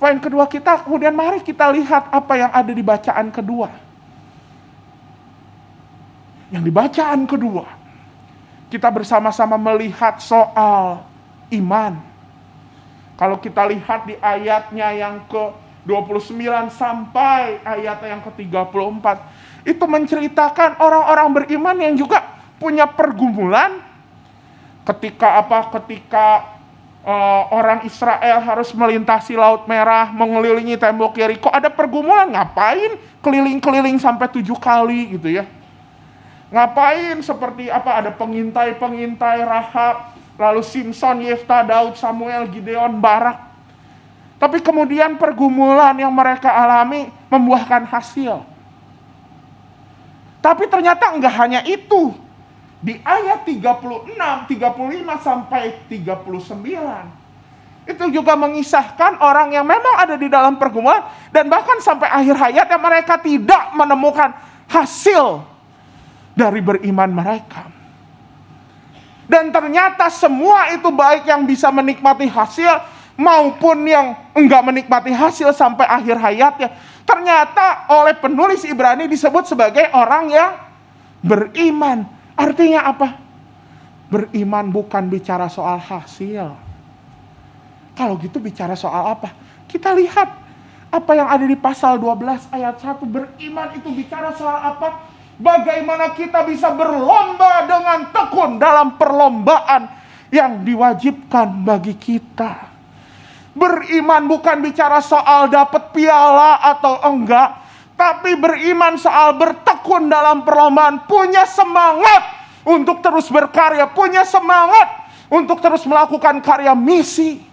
Poin kedua kita, kemudian mari kita lihat apa yang ada di bacaan kedua. Yang di bacaan kedua, kita bersama-sama melihat soal iman. Kalau kita lihat di ayatnya yang ke-29 sampai ayat yang ke-34, itu menceritakan orang-orang beriman yang juga punya pergumulan. Ketika orang Israel harus melintasi Laut Merah, mengelilingi tembok Yeriko, ada pergumulan. Ngapain keliling-keliling sampai 7 kali gitu ya? Ngapain seperti apa? Ada pengintai-pengintai, Rahab, lalu Simson, Yefta, Daud, Samuel, Gideon, Barak. Tapi kemudian pergumulan yang mereka alami membuahkan hasil. Tapi ternyata enggak hanya itu. Di ayat 36, 35 sampai 39. Itu juga mengisahkan orang yang memang ada di dalam pergumulan. Dan bahkan sampai akhir hayatnya mereka tidak menemukan hasil dari beriman mereka. Dan ternyata semua itu baik yang bisa menikmati hasil maupun yang enggak menikmati hasil sampai akhir hayatnya. Ternyata oleh penulis Ibrani disebut sebagai orang yang beriman. Artinya apa? Beriman bukan bicara soal hasil. Kalau gitu bicara soal apa? Kita lihat apa yang ada di pasal 12 ayat 1. Beriman itu bicara soal apa? Bagaimana kita bisa berlomba dengan tekun dalam perlombaan yang diwajibkan bagi kita. Beriman bukan bicara soal dapat piala atau enggak, tapi beriman soal bertekun dalam perlombaan, punya semangat untuk terus berkarya, punya semangat untuk terus melakukan karya misi.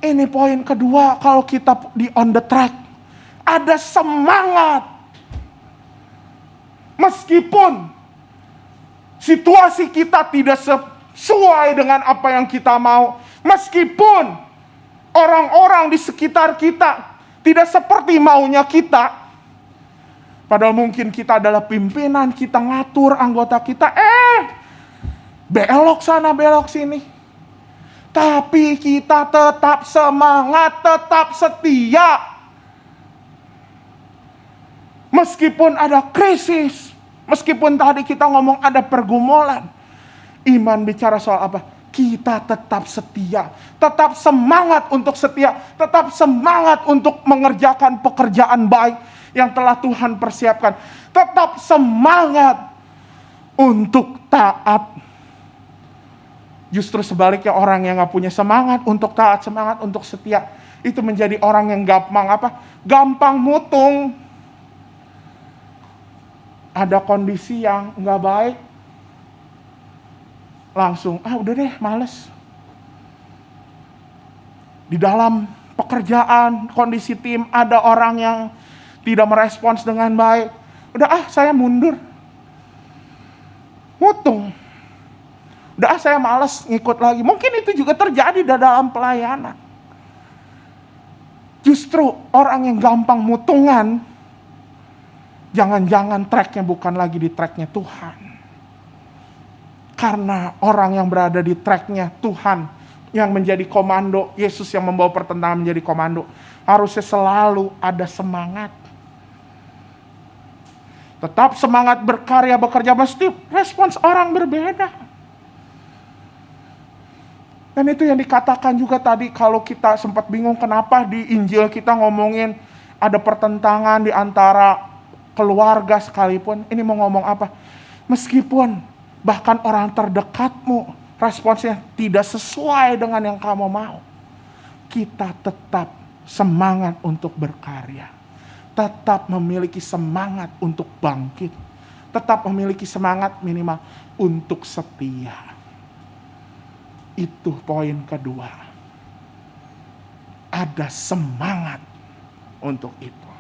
Ini poin kedua kalau kita di on the track. Ada semangat. Meskipun situasi kita tidak sesuai dengan apa yang kita mau, meskipun orang-orang di sekitar kita tidak seperti maunya kita, padahal mungkin kita adalah pimpinan, kita ngatur anggota kita, belok sana, belok sini. Tapi kita tetap semangat, tetap setia. Meskipun ada krisis, meskipun tadi kita ngomong ada pergumulan, iman bicara soal apa? Kita tetap setia, tetap semangat untuk setia, tetap semangat untuk mengerjakan pekerjaan baik yang telah Tuhan persiapkan. Tetap semangat untuk taat. Justru sebaliknya orang yang gak punya semangat untuk taat, semangat untuk setia, itu menjadi orang yang gampang apa? Gampang mutung. Ada kondisi yang nggak baik, langsung, udah deh, males. Di dalam pekerjaan, kondisi tim, ada orang yang tidak merespons dengan baik. Udah saya mundur. Mutung. Udah saya males ngikut lagi. Mungkin itu juga terjadi dalam pelayanan. Justru orang yang gampang mutungan, jangan-jangan tracknya bukan lagi di tracknya Tuhan. Karena orang yang berada di tracknya Tuhan, yang menjadi komando, Yesus yang membawa pertentangan menjadi komando, harusnya selalu ada semangat. Tetap semangat berkarya, bekerja, mesti respons orang berbeda. Dan itu yang dikatakan juga tadi, kalau kita sempat bingung kenapa di Injil kita ngomongin ada pertentangan di antara keluarga sekalipun. Ini mau ngomong apa? Meskipun bahkan orang terdekatmu responsnya tidak sesuai dengan yang kamu mau, kita tetap semangat untuk berkarya, tetap memiliki semangat untuk bangkit, tetap memiliki semangat minimal untuk setia. Itu poin kedua. Ada semangat untuk itu.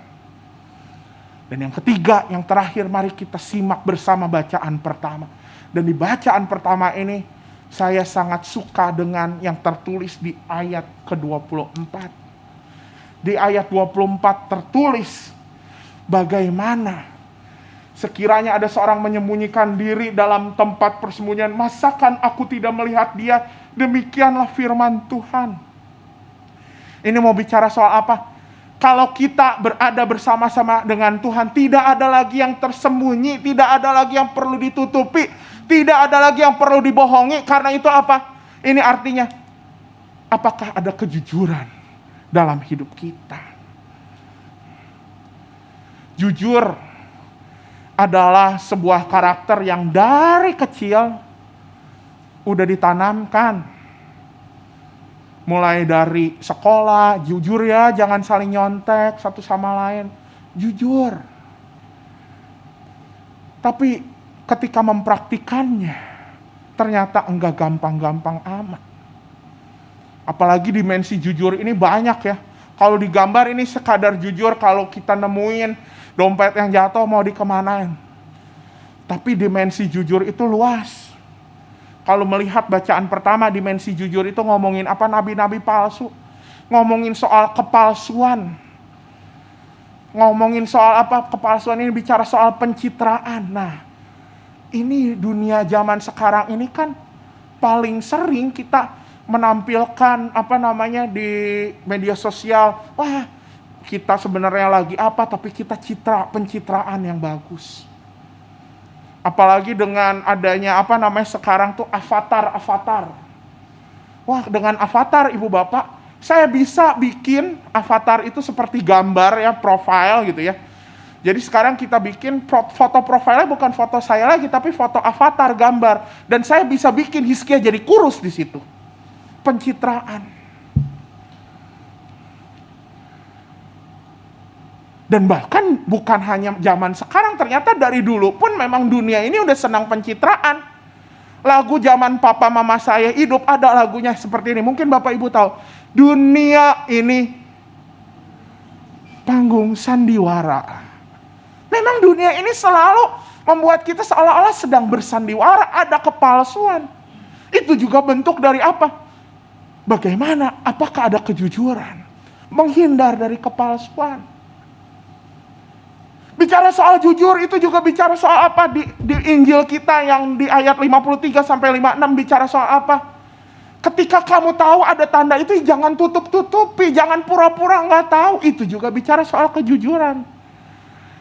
Dan yang ketiga, yang terakhir, mari kita simak bersama bacaan pertama. Dan di bacaan pertama ini, saya sangat suka dengan yang tertulis di ayat ke-24. Di ayat 24 tertulis, bagaimana sekiranya ada seorang menyembunyikan diri dalam tempat persembunyian, masakan aku tidak melihat dia? Demikianlah firman Tuhan. Ini mau bicara soal apa? Kalau kita berada bersama-sama dengan Tuhan, tidak ada lagi yang tersembunyi, tidak ada lagi yang perlu ditutupi, tidak ada lagi yang perlu dibohongi. Karena itu apa? Ini artinya, apakah ada kejujuran dalam hidup kita? Jujur adalah sebuah karakter yang dari kecil udah ditanamkan. Mulai dari sekolah, jujur ya, jangan saling nyontek satu sama lain. Jujur. Tapi ketika mempraktikannya, ternyata enggak gampang-gampang amat. Apalagi dimensi jujur ini banyak ya. Kalau digambar ini sekadar jujur, kalau kita nemuin dompet yang jatuh mau dikemanain. Tapi dimensi jujur itu luas. Kalau melihat bacaan pertama, dimensi jujur itu ngomongin apa? Nabi-nabi palsu. Ngomongin soal kepalsuan. ngomongin soal apa? Kepalsuan ini bicara soal pencitraan. Nah, ini dunia zaman sekarang ini kan paling sering kita menampilkan di media sosial. Wah, kita sebenarnya lagi apa, tapi kita pencitraan yang bagus. Apalagi dengan adanya sekarang tuh avatar. Wah, dengan avatar Ibu Bapak, saya bisa bikin avatar itu seperti gambar ya, profile gitu ya. Jadi sekarang kita bikin foto profilnya bukan foto saya lagi, tapi foto avatar, gambar. Dan saya bisa bikin Hizkia jadi kurus di situ. Pencitraan. Dan bahkan bukan hanya zaman sekarang, ternyata dari dulu pun memang dunia ini udah senang pencitraan. Lagu zaman papa mama saya hidup ada lagunya seperti ini. Mungkin Bapak Ibu tahu. Dunia ini panggung sandiwara. Memang dunia ini selalu membuat kita seolah-olah sedang bersandiwara, ada kepalsuan. Itu juga bentuk dari apa? Bagaimana? Apakah ada kejujuran? Menghindar dari kepalsuan. Bicara soal jujur itu juga bicara soal apa? Di Injil kita yang di ayat 53 sampai 56 bicara soal apa? Ketika kamu tahu ada tanda itu, jangan tutup-tutupi, jangan pura-pura nggak tahu. Itu juga bicara soal kejujuran.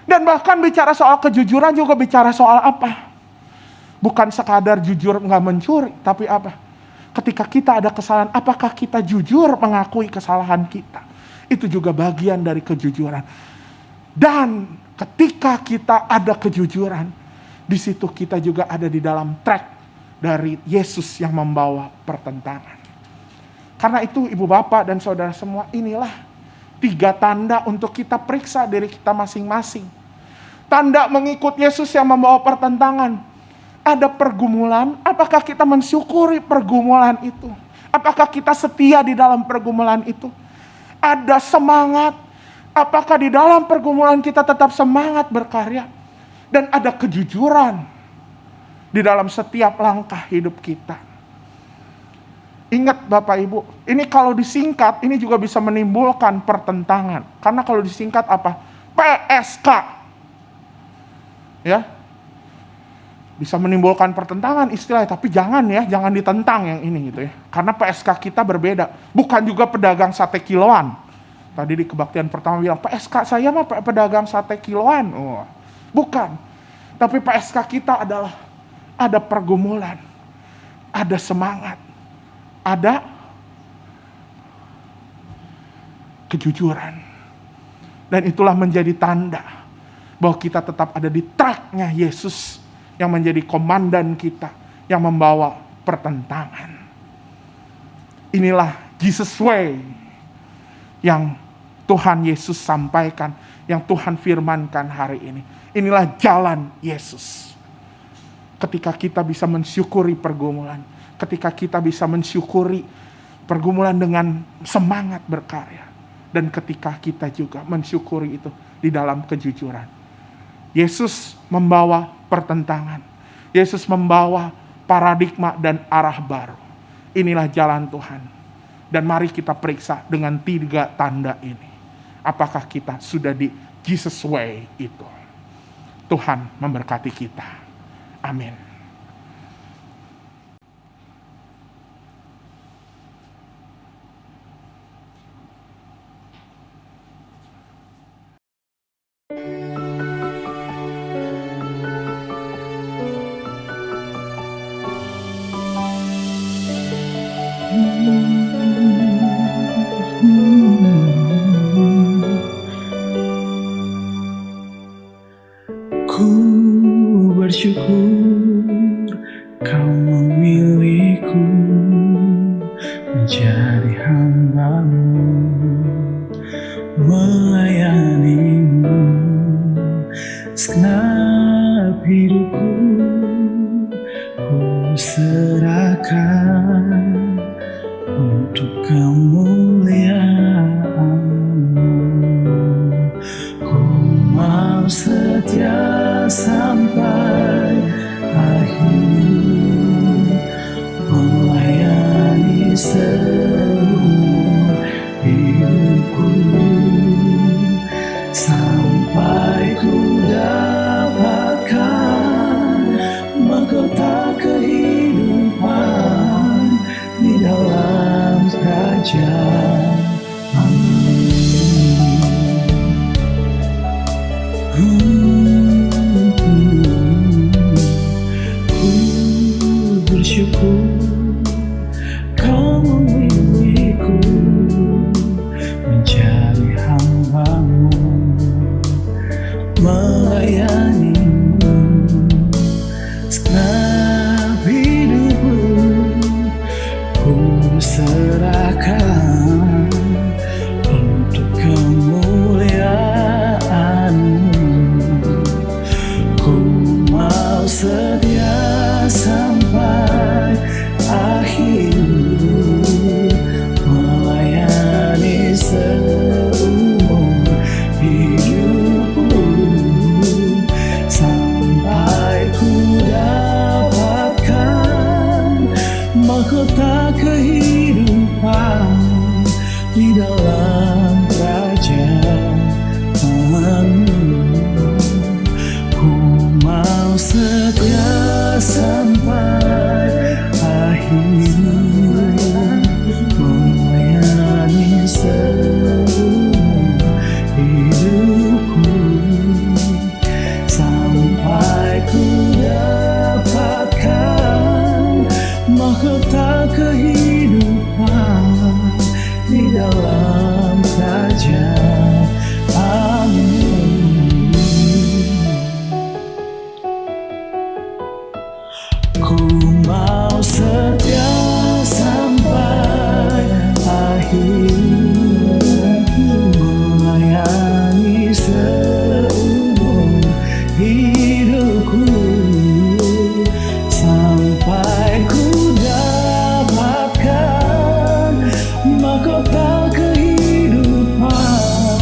Dan bahkan bicara soal kejujuran juga bicara soal apa? Bukan sekadar jujur nggak mencuri, tapi apa? Ketika kita ada kesalahan, apakah kita jujur mengakui kesalahan kita? Itu juga bagian dari kejujuran. Dan ketika kita ada kejujuran, di situ kita juga ada di dalam track dari Yesus yang membawa pertentangan. Karena itu Ibu Bapak dan Saudara semua, inilah 3 tanda untuk kita periksa diri kita masing-masing. Tanda mengikut Yesus yang membawa pertentangan. Ada pergumulan, apakah kita mensyukuri pergumulan itu? Apakah kita setia di dalam pergumulan itu? Ada semangat, apakah di dalam pergumulan kita tetap semangat berkarya? Dan ada kejujuran di dalam setiap langkah hidup kita. Ingat Bapak Ibu, ini kalau disingkat, ini juga bisa menimbulkan pertentangan. Karena kalau disingkat apa? PSK. Ya. Bisa menimbulkan pertentangan istilahnya, tapi jangan ditentang yang ini gitu ya. Karena PSK kita berbeda. Bukan juga pedagang sate kiloan. Tadi di kebaktian pertama bilang, PSK saya mah pedagang sate kiloan. Oh, bukan. Tapi PSK kita adalah ada pergumulan, ada semangat, ada kejujuran. Dan itulah menjadi tanda bahwa kita tetap ada di tracknya Yesus yang menjadi komandan kita, yang membawa pertentangan. Inilah Jesus way yang Tuhan Yesus sampaikan, yang Tuhan firmankan hari ini. Inilah jalan Yesus. Ketika kita bisa mensyukuri pergumulan, ketika kita bisa mensyukuri pergumulan dengan semangat berkarya, dan ketika kita juga mensyukuri itu di dalam kejujuran. Yesus membawa pertentangan. Yesus membawa paradigma dan arah baru. Inilah jalan Tuhan. Dan mari kita periksa dengan 3 tanda ini. Apakah kita sudah di Jesus way itu? Tuhan memberkati kita. Amin. Ku bersyukur Kau memilihku menjadi hamba-Mu, melayani-Mu segenap hidupku. Ku serahkan untuk kemuliaan-Mu. Ku mau setia sampai akhir, melayani seumur hidupku. Ku bersyukur Kau memilihku menjadi hamba-Mu, melayani-Mu. Segenap hidupku ku serahkan untuk kemuliaan-Mu. Ku mau setia sampai akhir, melayani seumur hidupku, sampai ku dapatkan mahkota kehidupan di dalam kerajaan-Mu. Ku mau setia sampai akhir, melayani seumur hidupku, sampai ku dapatkan mahkota kehidupan di dalam kerajaan-Mu. Ku mau setia sampai akhir, melayani seumur hidupku, sampai ku dapatkan mahkota kehidupan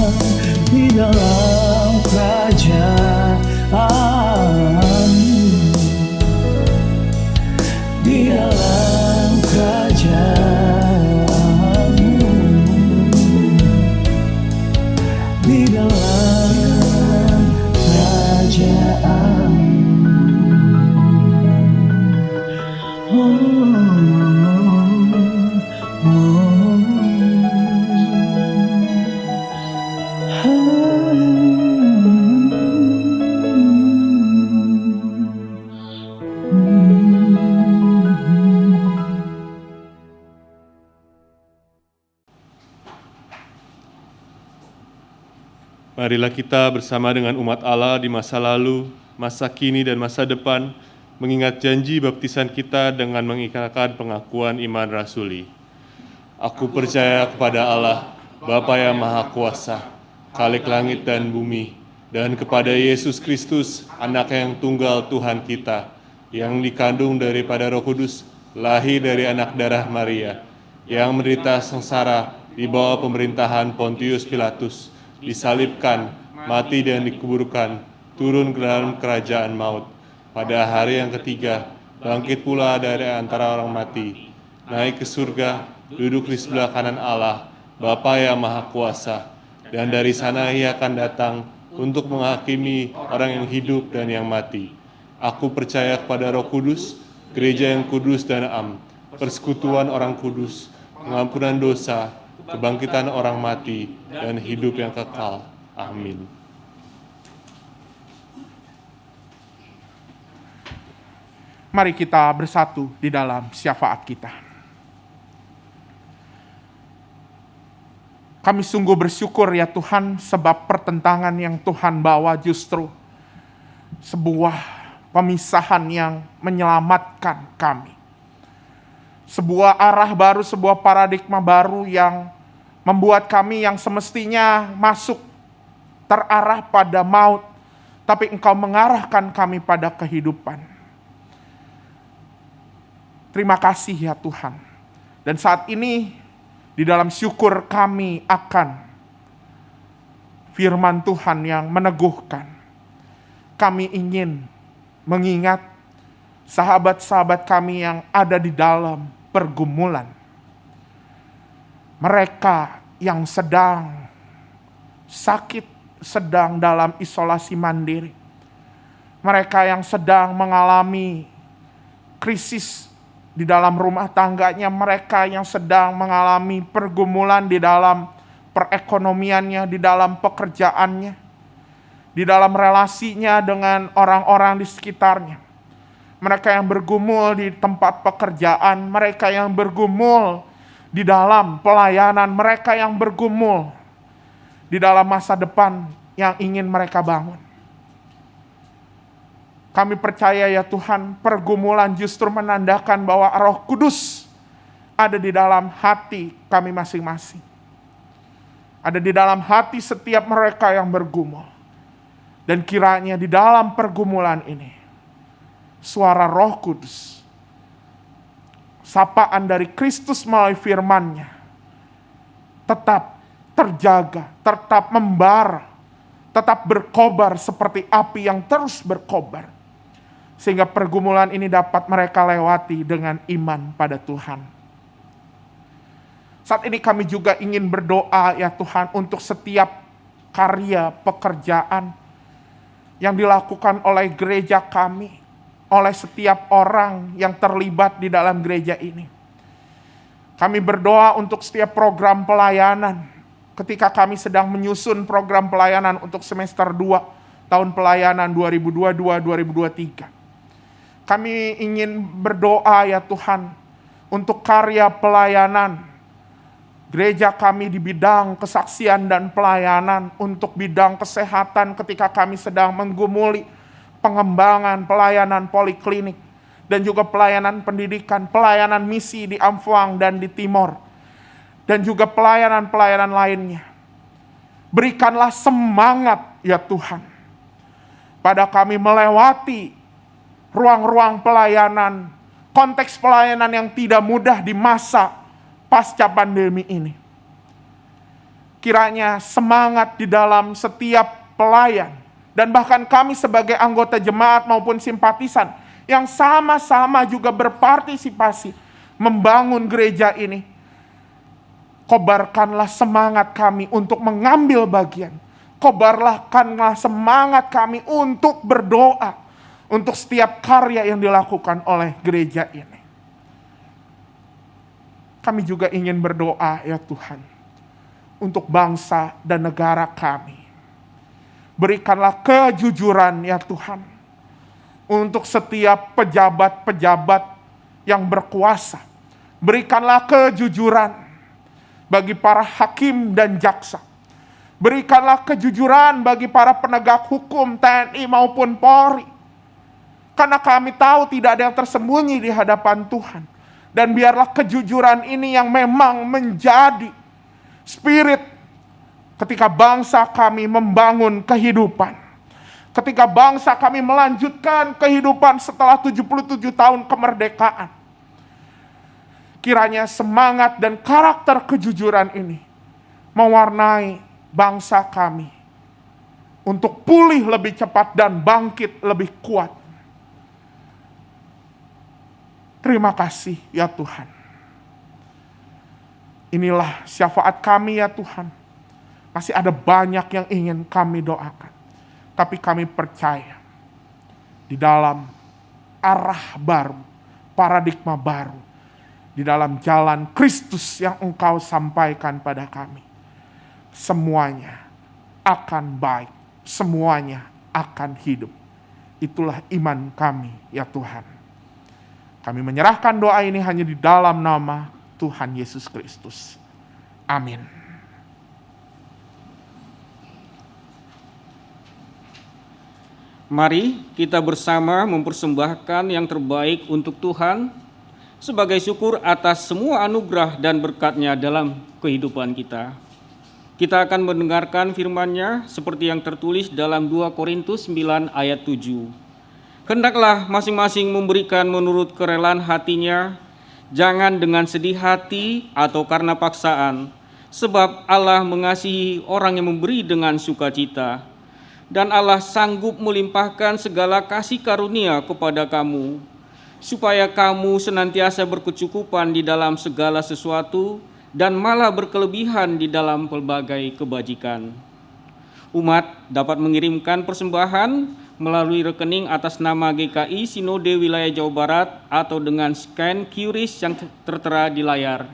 di dalam kerajaan-Mu, di dalam kerajaan-Mu, di dalam kerajaan-Mu. Marilah kita bersama dengan umat Allah di masa lalu, masa kini, dan masa depan, mengingat janji baptisan kita dengan mengikrarkan pengakuan iman rasuli. Aku percaya kepada Allah, Bapa yang Maha Kuasa, Khalik langit dan bumi, dan kepada Yesus Kristus, Anak yang tunggal Tuhan kita, yang dikandung daripada Roh Kudus, lahir dari anak darah Maria, yang menderita sengsara di bawah pemerintahan Pontius Pilatus, disalibkan, mati dan dikuburkan, turun ke dalam kerajaan maut. Pada hari yang ketiga, bangkit pula dari antara orang mati, naik ke surga, duduk di sebelah kanan Allah, Bapa yang Maha Kuasa, dan dari sana Ia akan datang untuk menghakimi orang yang hidup dan yang mati. Aku percaya kepada Roh Kudus, gereja yang kudus dan am, persekutuan orang kudus, pengampunan dosa, kebangkitan orang mati, dan hidup yang kekal. Amin. Mari kita bersatu di dalam syafaat kita. Kami sungguh bersyukur ya Tuhan, sebab pertentangan yang Tuhan bawa justru sebuah pemisahan yang menyelamatkan kami. Sebuah arah baru, sebuah paradigma baru yang membuat kami yang semestinya masuk terarah pada maut, tapi Engkau mengarahkan kami pada kehidupan. Terima kasih ya Tuhan. Dan saat ini di dalam syukur kami akan firman Tuhan yang meneguhkan. Kami ingin mengingat sahabat-sahabat kami yang ada di dalam pergumulan. Mereka yang sedang sakit, sedang dalam isolasi mandiri. Mereka yang sedang mengalami krisis di dalam rumah tangganya, mereka yang sedang mengalami pergumulan di dalam perekonomiannya, di dalam pekerjaannya, di dalam relasinya dengan orang-orang di sekitarnya. Mereka yang bergumul di tempat pekerjaan, mereka yang bergumul di dalam pelayanan, mereka yang bergumul di dalam masa depan yang ingin mereka bangun. Kami percaya ya Tuhan, pergumulan justru menandakan bahwa Roh Kudus ada di dalam hati kami masing-masing. Ada di dalam hati setiap mereka yang bergumul. Dan kiranya di dalam pergumulan ini, suara Roh Kudus, sapaan dari Kristus melalui firman-Nya, tetap terjaga, tetap membara, tetap berkobar seperti api yang terus berkobar. Sehingga pergumulan ini dapat mereka lewati dengan iman pada Tuhan. Saat ini kami juga ingin berdoa ya Tuhan untuk setiap karya pekerjaan yang dilakukan oleh gereja kami, oleh setiap orang yang terlibat di dalam gereja ini. Kami berdoa untuk setiap program pelayanan. Ketika kami sedang menyusun program pelayanan untuk semester 2 tahun pelayanan 2022-2023. Kami ingin berdoa ya Tuhan untuk karya pelayanan gereja kami di bidang kesaksian dan pelayanan, untuk bidang kesehatan ketika kami sedang menggumuli pengembangan pelayanan poliklinik, dan juga pelayanan pendidikan, pelayanan misi di Amfuang dan di Timor, dan juga pelayanan-pelayanan lainnya. Berikanlah semangat ya Tuhan pada kami melewati ruang-ruang pelayanan, konteks pelayanan yang tidak mudah di masa pasca pandemi ini. Kiranya semangat di dalam setiap pelayan, dan bahkan kami sebagai anggota jemaat maupun simpatisan yang sama-sama juga berpartisipasi membangun gereja ini, kobarkanlah semangat kami untuk mengambil bagian. Kobarkanlah semangat kami untuk berdoa untuk setiap karya yang dilakukan oleh gereja ini. Kami juga ingin berdoa ya Tuhan untuk bangsa dan negara kami. Berikanlah kejujuran ya Tuhan untuk setiap pejabat-pejabat yang berkuasa. Berikanlah kejujuran bagi para hakim dan jaksa. Berikanlah kejujuran bagi para penegak hukum TNI maupun Polri. Karena kami tahu tidak ada yang tersembunyi di hadapan Tuhan. Dan biarlah kejujuran ini yang memang menjadi spirit ketika bangsa kami membangun kehidupan. Ketika bangsa kami melanjutkan kehidupan setelah 77 tahun kemerdekaan. Kiranya semangat dan karakter kejujuran ini mewarnai bangsa kami untuk pulih lebih cepat dan bangkit lebih kuat. Terima kasih ya Tuhan. Inilah syafaat kami ya Tuhan. Masih ada banyak yang ingin kami doakan. Tapi kami percaya di dalam arah baru, paradigma baru, di dalam jalan Kristus yang Engkau sampaikan pada kami, semuanya akan baik, semuanya akan hidup. Itulah iman kami ya Tuhan. Kami menyerahkan doa ini hanya di dalam nama Tuhan Yesus Kristus. Amin. Mari kita bersama mempersembahkan yang terbaik untuk Tuhan sebagai syukur atas semua anugerah dan berkat-Nya dalam kehidupan kita. Kita akan mendengarkan firman-Nya seperti yang tertulis dalam 2 Korintus 9 ayat 7. Hendaklah masing-masing memberikan menurut kerelaan hatinya, jangan dengan sedih hati atau karena paksaan, sebab Allah mengasihi orang yang memberi dengan sukacita. Dan Allah sanggup melimpahkan segala kasih karunia kepada kamu, supaya kamu senantiasa berkecukupan di dalam segala sesuatu, dan malah berkelebihan di dalam pelbagai kebajikan. Umat dapat mengirimkan persembahan melalui rekening atas nama GKI Sinode Wilayah Jawa Barat atau dengan scan QRIS yang tertera di layar.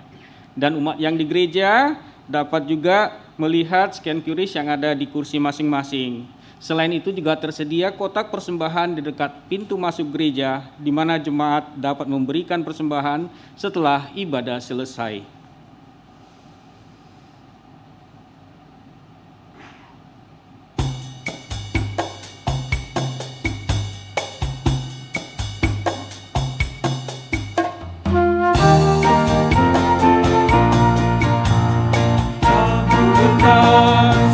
Dan umat yang di gereja dapat juga melihat scan QRIS yang ada di kursi masing-masing. Selain itu juga tersedia kotak persembahan di dekat pintu masuk gereja di mana jemaat dapat memberikan persembahan setelah ibadah selesai.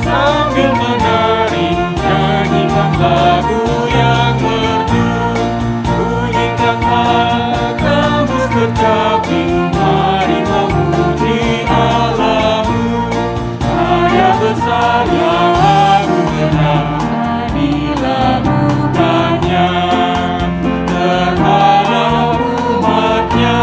Sambil menari, nyanyikan lagu yang merdu, bunyikanlah gambus kecapi, mari memuji Allahmu. Karya besar yang Aku kenal, dilakukannya terhadap umatnya.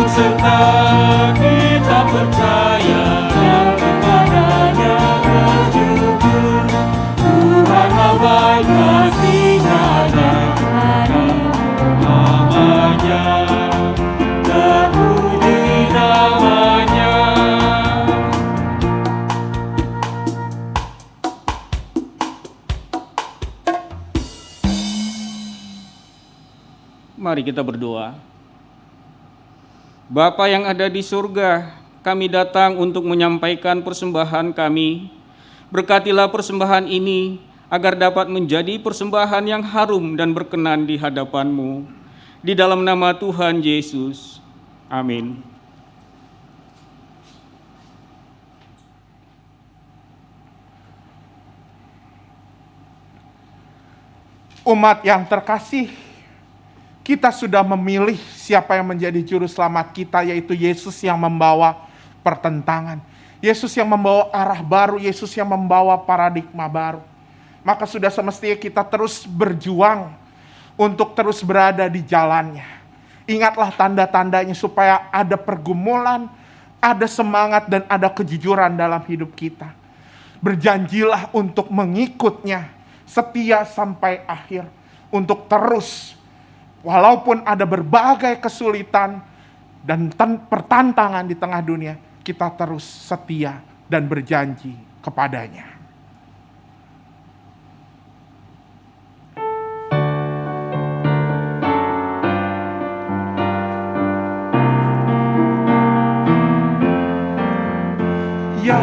Serta kita percaya dan kepadanya bersyukur. Tuhanlah baik, kasih-Nya dari lamanya, terpuji namanya. Mari kita berdoa. Bapa yang ada di surga, kami datang untuk menyampaikan persembahan kami. Berkatilah persembahan ini agar dapat menjadi persembahan yang harum dan berkenan di hadapan-Mu. Di dalam nama Tuhan Yesus. Amin. Umat yang terkasih, kita sudah memilih siapa yang menjadi juru selamat kita, yaitu Yesus yang membawa pertentangan. Yesus yang membawa arah baru, Yesus yang membawa paradigma baru. Maka sudah semestinya kita terus berjuang untuk terus berada di jalannya. Ingatlah tanda-tandanya supaya ada pergumulan, ada semangat dan ada kejujuran dalam hidup kita. Berjanjilah untuk mengikutnya, setia sampai akhir, untuk terus walaupun ada berbagai kesulitan dan pertantangan di tengah dunia, kita terus setia dan berjanji kepadanya. Ya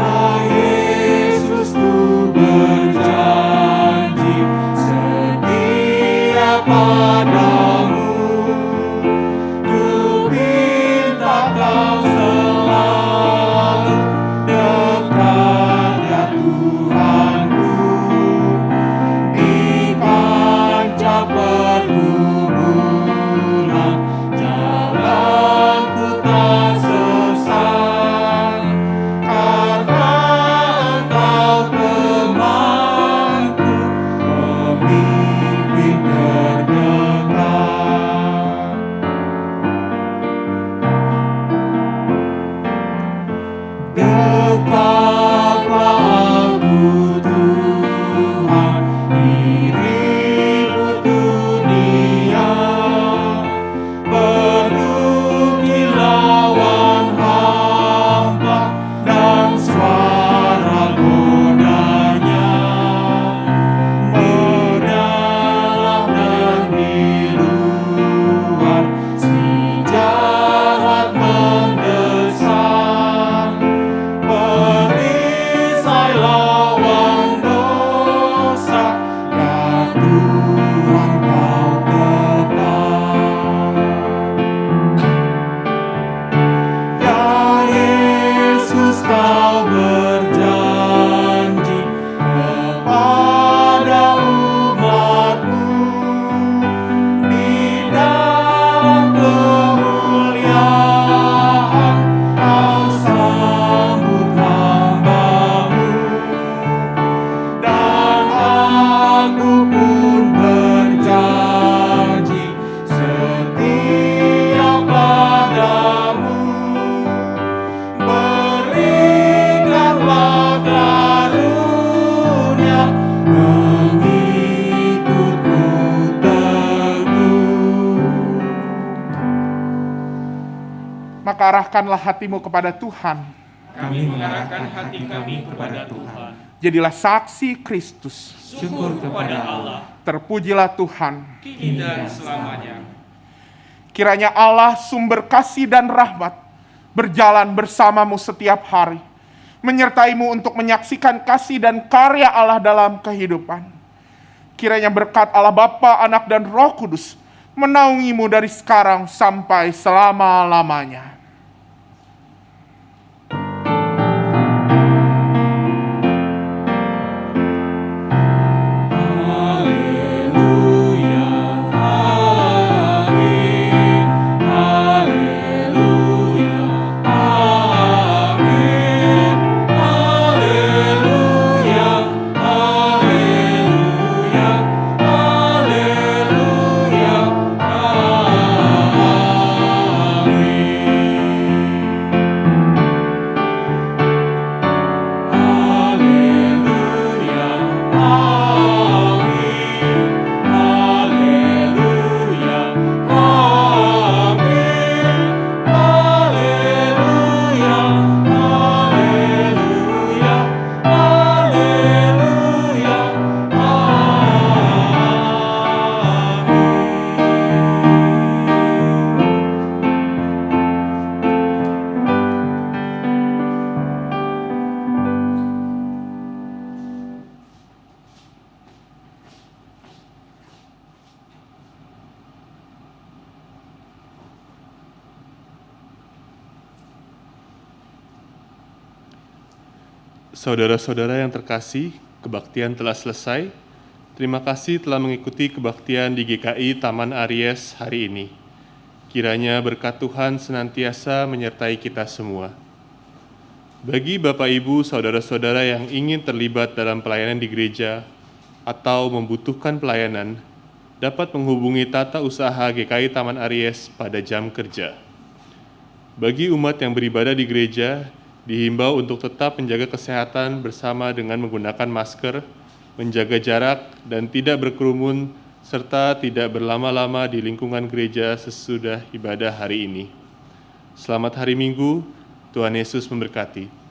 Yesus, ku berjanji setia padamu. Ku minta Kau selalu dekat, ya Tuhanku, di panca pergumulan, jalanku tak sesat, karena maka arahkanlah hatimu kepada Tuhan. Kami mengarahkan hati kami kepada Tuhan. Jadilah saksi Kristus. Syukur kepada Allah. Terpujilah Tuhan. Kini dan selamanya. Kiranya Allah sumber kasih dan rahmat berjalan bersamamu setiap hari, menyertaimu untuk menyaksikan kasih dan karya Allah dalam kehidupan. Kiranya berkat Allah Bapa, Anak, dan Roh Kudus menaungimu dari sekarang sampai selama-lamanya. Saudara-saudara yang terkasih, kebaktian telah selesai. Terima kasih telah mengikuti kebaktian di GKI Taman Aries hari ini. Kiranya berkat Tuhan senantiasa menyertai kita semua. Bagi Bapak Ibu, saudara-saudara yang ingin terlibat dalam pelayanan di gereja atau membutuhkan pelayanan, dapat menghubungi tata usaha GKI Taman Aries pada jam kerja. Bagi umat yang beribadah di gereja, dihimbau untuk tetap menjaga kesehatan bersama dengan menggunakan masker, menjaga jarak, dan tidak berkerumun, serta tidak berlama-lama di lingkungan gereja sesudah ibadah hari ini. Selamat hari Minggu, Tuhan Yesus memberkati.